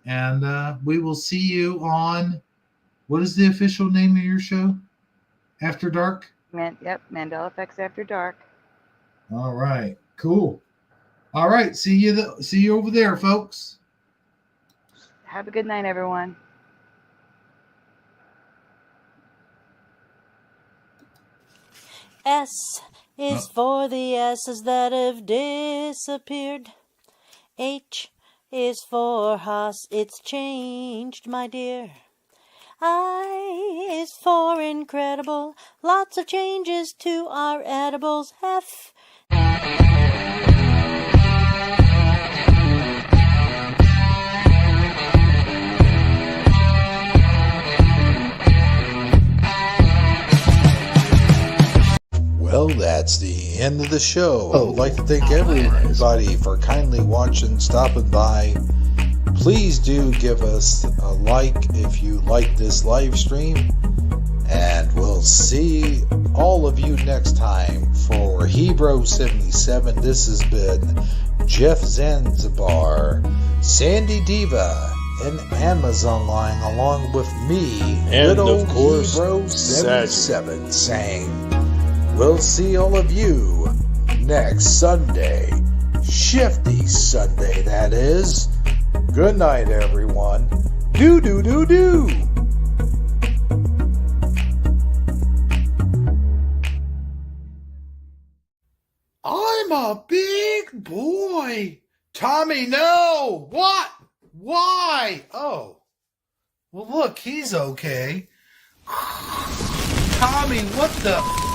And we will see you on, what is the official name of your show? After Dark? Yep, Mandela Effects After Dark. All right, cool. All right, see you over there, folks. Have a good night, everyone. S is for the S's that have disappeared. H is for Haas, it's changed, my dear. I is for incredible, lots of changes to our edibles. F Well, that's the end of the show. I would like to thank everybody for kindly watching, stopping by. Please do give us a like if you like this live stream. And we'll see all of you next time. For Hebro77, this has been Jeff Zanzibar, Sandy Diva, and Amazon Line, along with me, And Little of course, Hebro77, saying, we'll see all of you next Sunday. Shifty Sunday, that is. Good night, everyone. Do. I'm a big boy. Tommy, no. What? Why? Oh. Well, look, he's okay. Tommy, what the?